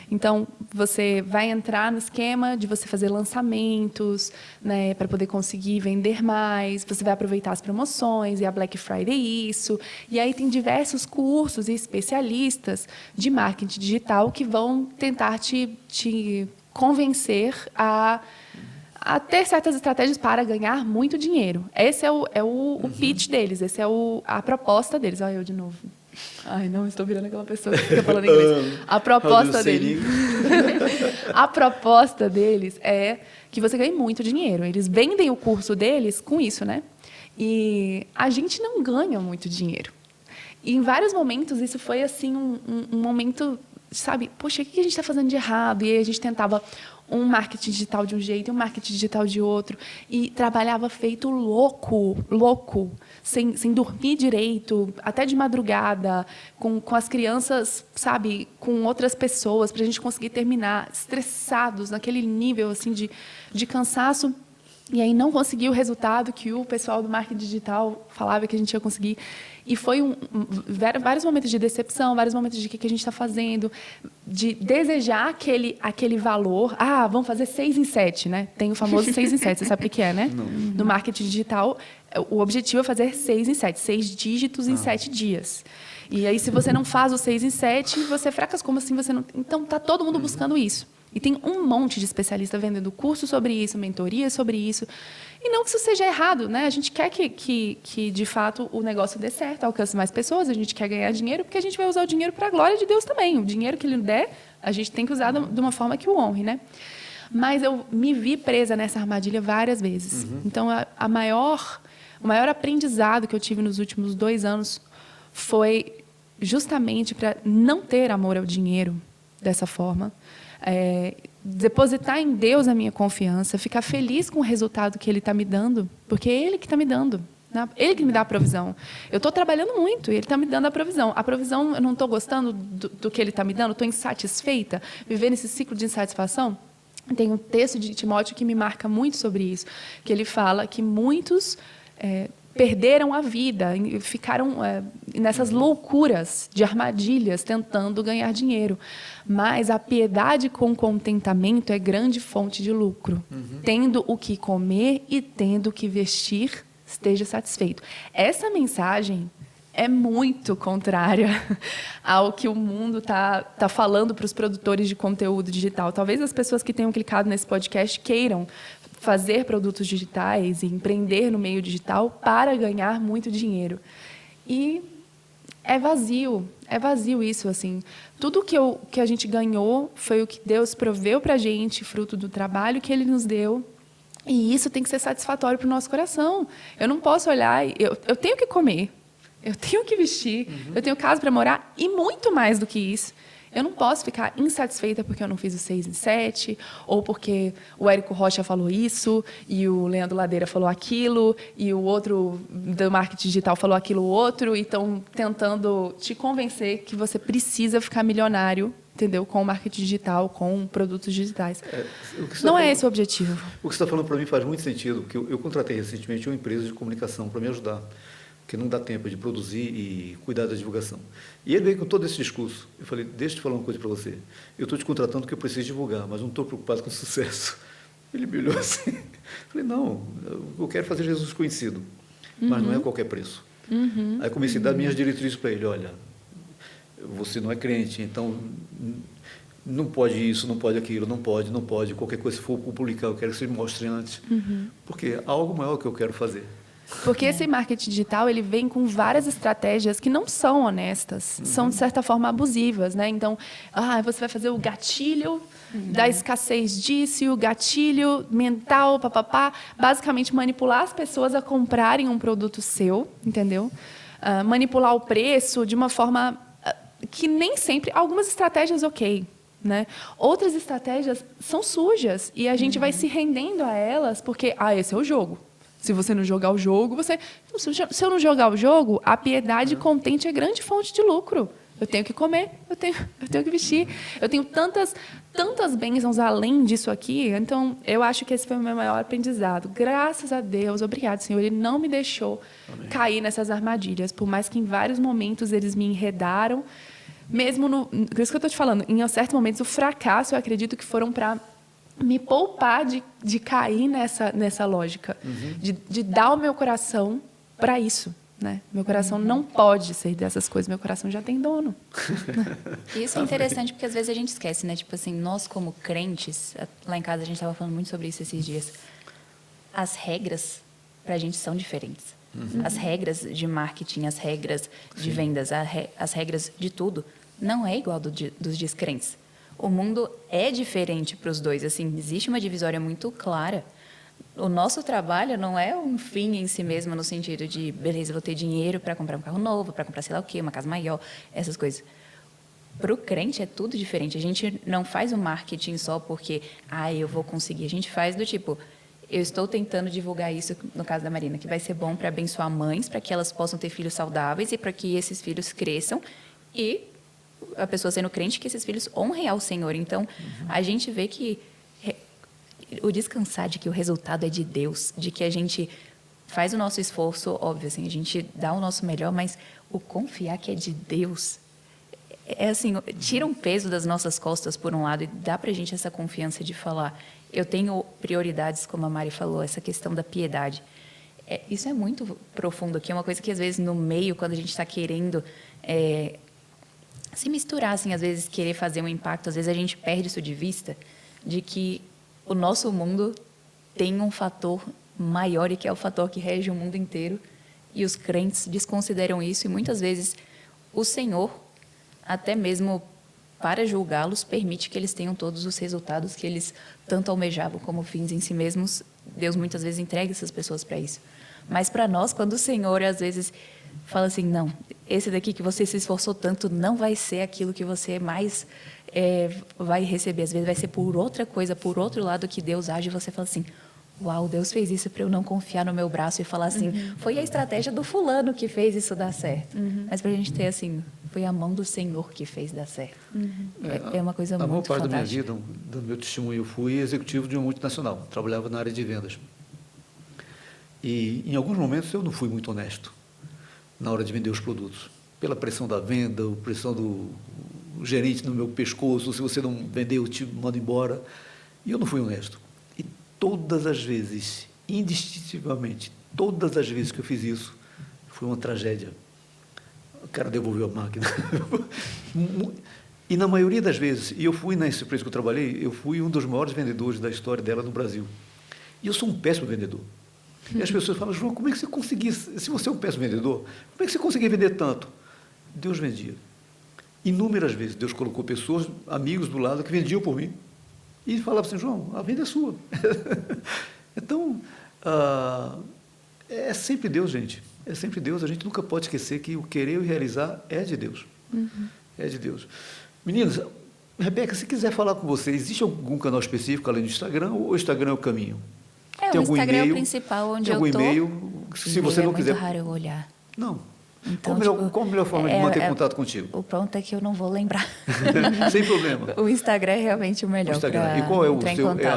Então, você vai entrar no esquema de você fazer lançamentos, né, para poder conseguir vender mais, você vai aproveitar as promoções, e a Black Friday isso. E aí tem diversos cursos e especialistas de marketing digital que vão tentar te convencer a ter certas estratégias para ganhar muito dinheiro. Esse é o pitch deles, essa é a proposta deles. Olha eu de novo. Ai, não, estou virando aquela pessoa que fica falando inglês. A proposta deles. A proposta deles é que você ganhe muito dinheiro. Eles vendem o curso deles com isso, né? E a gente não ganha muito dinheiro. E em vários momentos isso foi assim um momento, sabe? Poxa, o que a gente está fazendo de errado? E aí a gente tentava um marketing digital de um jeito e um marketing digital de outro. E trabalhava feito louco, sem dormir direito, até de madrugada, com as crianças, sabe, com outras pessoas, para a gente conseguir terminar, estressados, naquele nível assim, de cansaço. E aí não conseguir o resultado que o pessoal do marketing digital falava que a gente ia conseguir. E foi vários momentos de decepção, vários momentos de o que a gente está fazendo, de desejar aquele valor. Vamos fazer 6 em 7, né? Tem o famoso 6 em 7, você sabe o que é, né? Não. No marketing digital, o objetivo é fazer 6 em 7, 6 dígitos em 7 dias. E aí, se você não faz o 6 em 7, você fracassa. Como assim você não... Então, está todo mundo buscando isso. E tem um monte de especialista vendendo curso sobre isso, mentoria sobre isso. E não que isso seja errado, né? A gente quer que de fato, o negócio dê certo, alcance mais pessoas, a gente quer ganhar dinheiro, porque a gente vai usar o dinheiro para a glória de Deus também. O dinheiro que ele der, a gente tem que usar de uma forma que o honre, né? Mas eu me vi presa nessa armadilha várias vezes. Então, o maior aprendizado que eu tive nos últimos 2 anos foi justamente para não ter amor ao dinheiro dessa forma. Depositar em Deus a minha confiança, ficar feliz com o resultado que Ele está me dando, porque é Ele que está me dando, né? Ele que me dá a provisão. Eu estou trabalhando muito e Ele está me dando a provisão. A provisão, eu não estou gostando do que Ele está me dando, estou insatisfeita, vivendo esse ciclo de insatisfação. Tem um texto de Timóteo que me marca muito sobre isso, que ele fala que muitos perderam a vida, ficaram nessas loucuras de armadilhas, tentando ganhar dinheiro. Mas a piedade com contentamento é grande fonte de lucro. Tendo o que comer e tendo o que vestir, esteja satisfeito. Essa mensagem é muito contrária ao que o mundo tá falando para os produtores de conteúdo digital. Talvez as pessoas que tenham clicado nesse podcast queiram fazer produtos digitais e empreender no meio digital para ganhar muito dinheiro. E é vazio isso, assim. Tudo que a gente ganhou foi o que Deus proveu para a gente, fruto do trabalho que Ele nos deu. E isso tem que ser satisfatório para o nosso coração. Eu não posso olhar... Eu tenho que comer, eu tenho que vestir, eu tenho casa para morar e muito mais do que isso. Eu não posso ficar insatisfeita porque eu não fiz o 6 em 7, ou porque o Érico Rocha falou isso, e o Leandro Ladeira falou aquilo, e o outro do marketing digital falou aquilo outro, e estão tentando te convencer que você precisa ficar milionário, entendeu? Com o marketing digital, com produtos digitais. Não é esse o objetivo. O que você está falando para mim faz muito sentido, porque eu contratei recentemente uma empresa de comunicação para me ajudar, porque não dá tempo de produzir e cuidar da divulgação. E ele veio com todo esse discurso. Eu falei, deixa eu te falar uma coisa para você. Eu estou te contratando porque eu preciso divulgar, mas não estou preocupado com o sucesso. Ele me olhou assim. Eu falei, não, eu quero fazer Jesus conhecido, mas não é a qualquer preço. Aí comecei a dar minhas diretrizes para ele. Olha, você não é crente, então não pode isso, não pode aquilo, não pode. Qualquer coisa, se for publicar, eu quero que você me mostre antes. Porque há algo maior que eu quero fazer. Porque esse marketing digital, ele vem com várias estratégias que não são honestas, são, de certa forma, abusivas, né? Então, você vai fazer o gatilho da escassez disso, o gatilho mental, papapá, basicamente manipular as pessoas a comprarem um produto seu, entendeu? Manipular o preço de uma forma que nem sempre... Algumas estratégias, ok, né? Outras estratégias são sujas e a gente vai se rendendo a elas porque, esse é o jogo. Se você não jogar o jogo, você... Se eu não jogar o jogo, a piedade contente é grande fonte de lucro. Eu tenho que comer, eu tenho que vestir. Eu tenho tantas bênçãos além disso aqui. Então, eu acho que esse foi o meu maior aprendizado. Graças a Deus, obrigado, Senhor. Ele não me deixou cair nessas armadilhas. Por mais que em vários momentos eles me enredaram. Mesmo por isso que eu estou te falando, em certos momentos, o fracasso, eu acredito que foram para... me poupar de cair nessa lógica, de dar o meu coração para isso, né? Meu coração não pode ser dessas coisas, meu coração já tem dono. Isso é interessante porque às vezes a gente esquece, né? Tipo assim, nós como crentes, lá em casa a gente estava falando muito sobre isso esses dias, as regras para a gente são diferentes. As regras de marketing, as regras de vendas, as regras de tudo, não é igual dos descrentes. O mundo é diferente para os dois. Assim, existe uma divisória muito clara. O nosso trabalho não é um fim em si mesmo, no sentido de, beleza, vou ter dinheiro para comprar um carro novo, para comprar sei lá o quê, uma casa maior, essas coisas. Para o crente é tudo diferente. A gente não faz o marketing só porque, eu vou conseguir. A gente faz do tipo, eu estou tentando divulgar isso, no caso da Marina, que vai ser bom para abençoar mães, para que elas possam ter filhos saudáveis e para que esses filhos cresçam e... a pessoa sendo crente, que esses filhos honrem ao Senhor. Então, a gente vê que o descansar de que o resultado é de Deus, de que a gente faz o nosso esforço, óbvio, assim, a gente dá o nosso melhor, mas o confiar que é de Deus, assim, tira um peso das nossas costas, por um lado, e dá pra gente essa confiança de falar, eu tenho prioridades, como a Mari falou, essa questão da piedade. Isso é muito profundo aqui, é uma coisa que, às vezes, no meio, quando a gente está querendo... se misturar, assim, às vezes querer fazer um impacto, às vezes a gente perde isso de vista. de que o nosso mundo tem um fator maior e que é o fator que rege o mundo inteiro, e os crentes desconsideram isso, e muitas vezes o Senhor, até mesmo para julgá-los, permite que eles tenham todos os resultados que eles tanto almejavam como fins em si mesmos. Deus muitas vezes entrega essas pessoas para isso. Mas para nós, quando o Senhor às vezes fala assim, não, esse daqui que você se esforçou tanto não vai ser aquilo que você mais vai receber. Às vezes vai ser por outra coisa, por outro lado que Deus age, e você fala assim, uau, Deus fez isso para eu não confiar no meu braço e falar assim, foi a estratégia do fulano que fez isso dar certo. Mas para a gente ter assim, foi a mão do Senhor que fez dar certo. É uma coisa muito fantástica. A maior parte da minha vida, do meu testemunho, eu fui executivo de uma multinacional, trabalhava na área de vendas. E, em alguns momentos, eu não fui muito honesto na hora de vender os produtos. Pela pressão da venda, a pressão do gerente no meu pescoço, se você não vender, eu te mando embora. E eu não fui honesto. E todas as vezes, indistintivamente, todas as vezes que eu fiz isso, foi uma tragédia. O cara devolveu a máquina. E na maioria das vezes, e eu fui nessa empresa que eu trabalhei, eu fui um dos maiores vendedores da história dela no Brasil. E eu sou um péssimo vendedor. E as pessoas falam, João, como é que você conseguia, se você é um péssimo vendedor, como é que você conseguia vender tanto? Deus vendia. Inúmeras vezes Deus colocou pessoas, amigos do lado, que vendiam por mim. E falava assim, João, a venda é sua. Então, é sempre Deus, gente. É sempre Deus. A gente nunca pode esquecer que o querer e o realizar é de Deus. É de Deus. Meninas, Rebeca, se quiser falar com você, existe algum canal específico além do Instagram, ou o Instagram é o caminho? O Instagram é o principal, onde eu estou. Tem algum e-mail, se você não quiser... É muito raro eu olhar. Não. Então, qual a melhor forma de manter contato contigo? O pronto é que eu não vou lembrar. Sem problema. O Instagram é realmente o melhor. E qual é o seu? É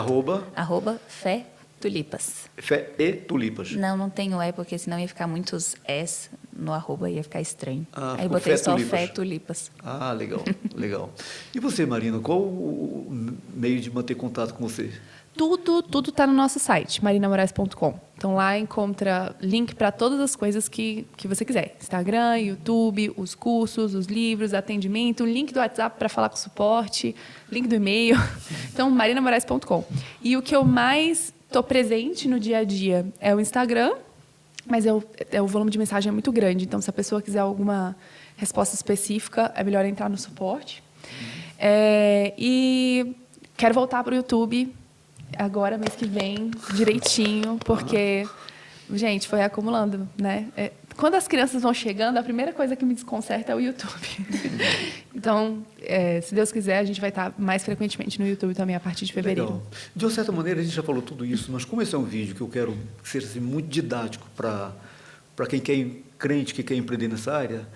arroba Fé Tulipas. Fé e Tulipas. Não tenho porque senão ia ficar muitos S no arroba, ia ficar estranho. Aí ficou botei só Tulipas. Fé Tulipas. Legal, legal. E você, Marina, qual o meio de manter contato com você? Tudo está no nosso site, marinamoraes.com. Então, lá encontra link para todas as coisas que você quiser. Instagram, YouTube, os cursos, os livros, atendimento, link do WhatsApp para falar com o suporte, link do e-mail. Então, marinamoraes.com. E o que eu mais estou presente no dia a dia é o Instagram, mas o volume de mensagem é muito grande. Então, se a pessoa quiser alguma resposta específica, é melhor entrar no suporte. E quero voltar para o YouTube agora, mês que vem, direitinho, porque, gente, foi acumulando, né? Quando as crianças vão chegando, a primeira coisa que me desconcerta é o YouTube. Então, se Deus quiser, a gente vai estar mais frequentemente no YouTube também a partir de fevereiro. Legal. De uma certa maneira, a gente já falou tudo isso, mas como esse é um vídeo que eu quero que seja assim, muito didático para quem quer crente, que quer empreender nessa área,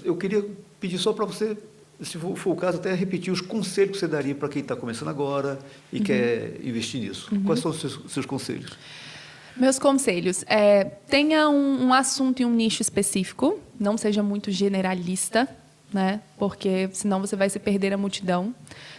eu queria pedir só para você, se for o caso, até repetir os conselhos que você daria para quem está começando agora e quer investir nisso. Quais são os seus conselhos? Meus conselhos. Tenha um assunto e um nicho específico. Não seja muito generalista, né? Porque senão você vai se perder a multidão.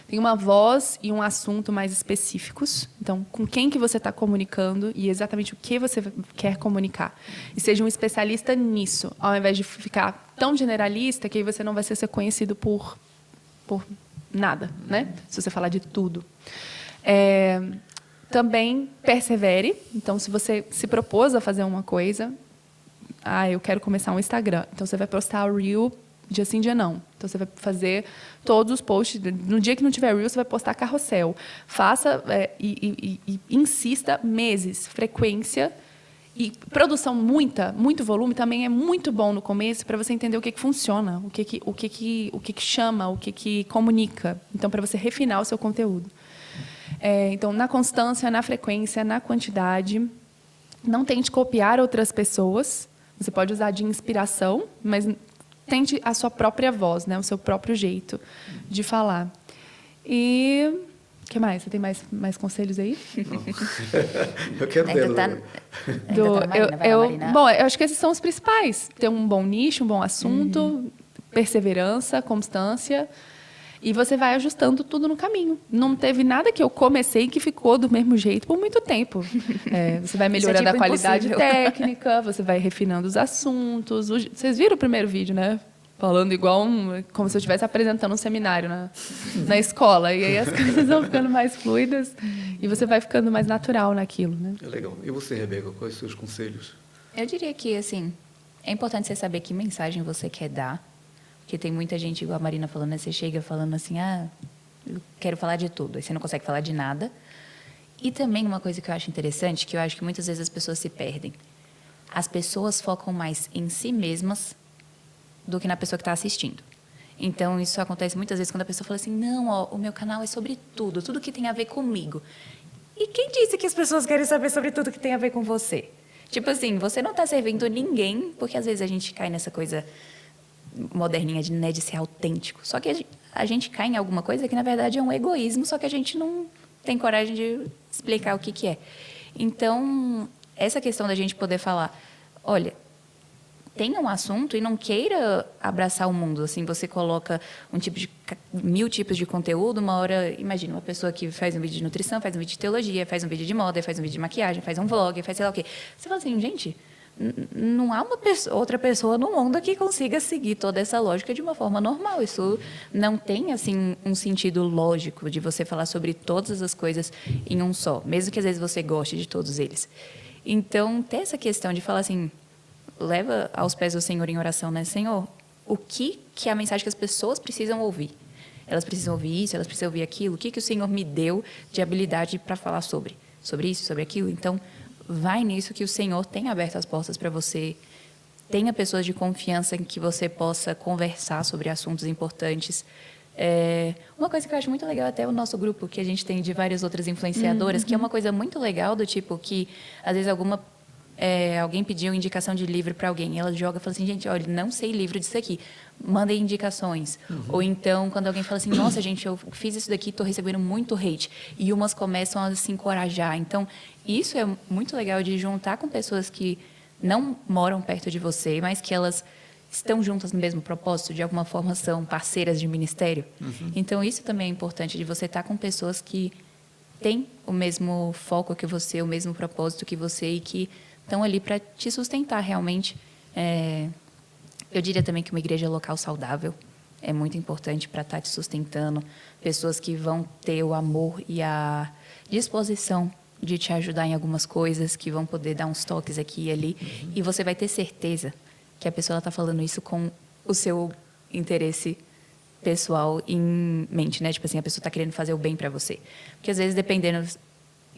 Tenha uma voz e um assunto mais específicos. Então, com quem que você está comunicando e exatamente o que você quer comunicar. E seja um especialista nisso, ao invés de ficar tão generalista que aí você não vai ser conhecido por nada, né? Se você falar de tudo. Também persevere. Então, se você se propôs a fazer uma coisa, eu quero começar um Instagram. Então, você vai postar o Reel dia sim, dia não. Então, você vai fazer todos os posts. No dia que não tiver Reel, você vai postar carrossel. Faça e insista meses, frequência. E produção muito volume também é muito bom no começo para você entender o que funciona, o que chama, o que comunica. Então, para você refinar o seu conteúdo. Então, na constância, na frequência, na quantidade. Não tente copiar outras pessoas. Você pode usar de inspiração, mas tente a sua própria voz, né? O seu próprio jeito de falar. E o que mais? Você tem mais conselhos aí? Eu quero ver. Bom, eu acho que esses são os principais. Ter um bom nicho, um bom assunto, perseverança, constância. E você vai ajustando tudo no caminho. Não teve nada que eu comecei que ficou do mesmo jeito por muito tempo. Você vai melhorando a qualidade técnica, você vai refinando os assuntos. Vocês viram o primeiro vídeo, né? falando igual como se eu estivesse apresentando um seminário na escola. E aí as coisas vão ficando mais fluidas e você vai ficando mais natural naquilo, né? É legal. E você, Rebeca, quais os seus conselhos? Eu diria que, assim, é importante você saber que mensagem você quer dar, porque tem muita gente, igual a Marina falando, né? Você chega falando assim, eu quero falar de tudo, aí você não consegue falar de nada. E também uma coisa que eu acho interessante, que eu acho que muitas vezes as pessoas se perdem. As pessoas focam mais em si mesmas do que na pessoa que está assistindo. Então, isso acontece muitas vezes quando a pessoa fala assim, não, ó, o meu canal é sobre tudo, tudo que tem a ver comigo. E quem disse que as pessoas querem saber sobre tudo que tem a ver com você? Tipo assim, você não está servindo ninguém, porque às vezes a gente cai nessa coisa moderninha de ser autêntico. Só que a gente cai em alguma coisa que, na verdade, é um egoísmo, só que a gente não tem coragem de explicar o que é. Então, essa questão da gente poder falar, olha, tenha um assunto e não queira abraçar o mundo. Assim, você coloca 1000 tipos de conteúdo, uma hora, imagina, uma pessoa que faz um vídeo de nutrição, faz um vídeo de teologia, faz um vídeo de moda, faz um vídeo de maquiagem, faz um vlog, faz sei lá o quê. Você fala assim, gente, não há outra pessoa no mundo que consiga seguir toda essa lógica de uma forma normal. Isso não tem, assim, um sentido lógico de você falar sobre todas as coisas em um só, mesmo que às vezes você goste de todos eles. Então, ter essa questão de falar assim, leva aos pés do Senhor em oração, né? Senhor, o que é a mensagem que as pessoas precisam ouvir? Elas precisam ouvir isso, elas precisam ouvir aquilo. O que o Senhor me deu de habilidade para falar sobre isso, sobre aquilo? Então, vai nisso que o Senhor tem aberto as portas para você. Tenha pessoas de confiança em que você possa conversar sobre assuntos importantes. Uma coisa que eu acho muito legal, até o nosso grupo, que a gente tem de várias outras influenciadoras, que é uma coisa muito legal, do tipo que, às vezes, alguém pediu indicação de livro para alguém, e ela joga e fala assim, gente, olha, não sei livro disso aqui, mandem indicações. Ou então, quando alguém fala assim, nossa, gente, eu fiz isso daqui, estou recebendo muito hate, e umas começam a se encorajar. Então, isso é muito legal de juntar com pessoas que não moram perto de você, mas que elas estão juntas no mesmo propósito, de alguma forma são parceiras de ministério. Então, isso também é importante, de você estar com pessoas que têm o mesmo foco que você, o mesmo propósito que você, e que estão ali para te sustentar realmente. Eu diria também que uma igreja local saudável é muito importante para estar te sustentando. Pessoas que vão ter o amor e a disposição de te ajudar em algumas coisas, que vão poder dar uns toques aqui e ali. E você vai ter certeza que a pessoa está falando isso com o seu interesse pessoal em mente, né? Tipo assim, a pessoa está querendo fazer o bem para você. Porque, às vezes, dependendo...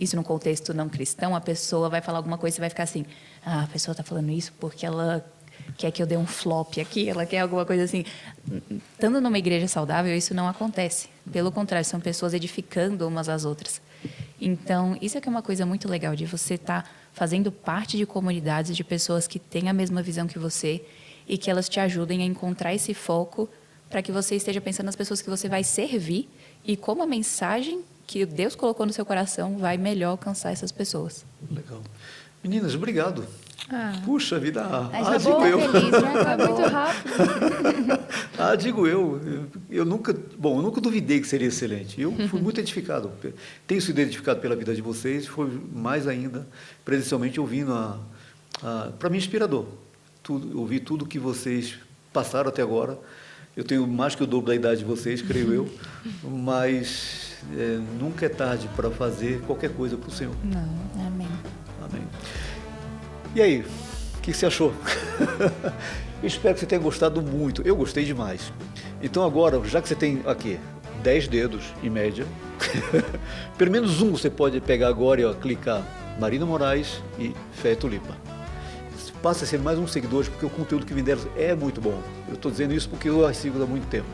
Isso num contexto não cristão, a pessoa vai falar alguma coisa e você vai ficar assim, a pessoa está falando isso porque ela quer que eu dê um flop aqui, ela quer alguma coisa assim. Estando numa igreja saudável, isso não acontece. Pelo contrário, são pessoas edificando umas às outras. Então, isso é que é uma coisa muito legal, de você estar fazendo parte de comunidades de pessoas que têm a mesma visão que você e que elas te ajudem a encontrar esse foco para que você esteja pensando nas pessoas que você vai servir e como a mensagem que Deus colocou no seu coração vai melhor alcançar essas pessoas. Legal. Meninas, obrigado. Puxa vida, Acabou, digo eu. feliz, né? Acabou. Muito rápido. Digo eu nunca duvidei que seria excelente. Eu fui muito edificado. Tenho sido edificado pela vida de vocês, foi mais ainda, presencialmente, ouvindo para mim, inspirador. Ouvir tudo que vocês passaram até agora. Eu tenho mais que o dobro da idade de vocês, creio eu, mas nunca é tarde para fazer qualquer coisa para o Senhor. Não, amém. Amém. E aí, o que você achou? Eu espero que você tenha gostado muito. Eu gostei demais. Então agora, já que você tem aqui 10 dedos em média, pelo menos um você pode pegar agora e clicar Marina Moraes e Fé Tulipa. Passa a ser mais um seguidor, porque o conteúdo que vem delas é muito bom. Eu estou dizendo isso porque eu as sigo há muito tempo.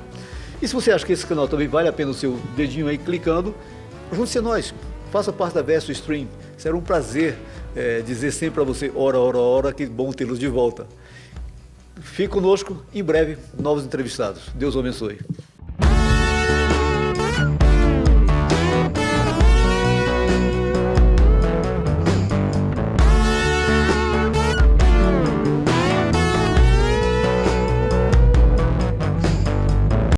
E se você acha que esse canal também vale a pena o seu dedinho aí clicando, junte-se a nós, faça parte da Verso Stream. Será um prazer dizer sempre para você, ora, que bom tê-los de volta. Fique conosco, em breve, novos entrevistados. Deus o abençoe.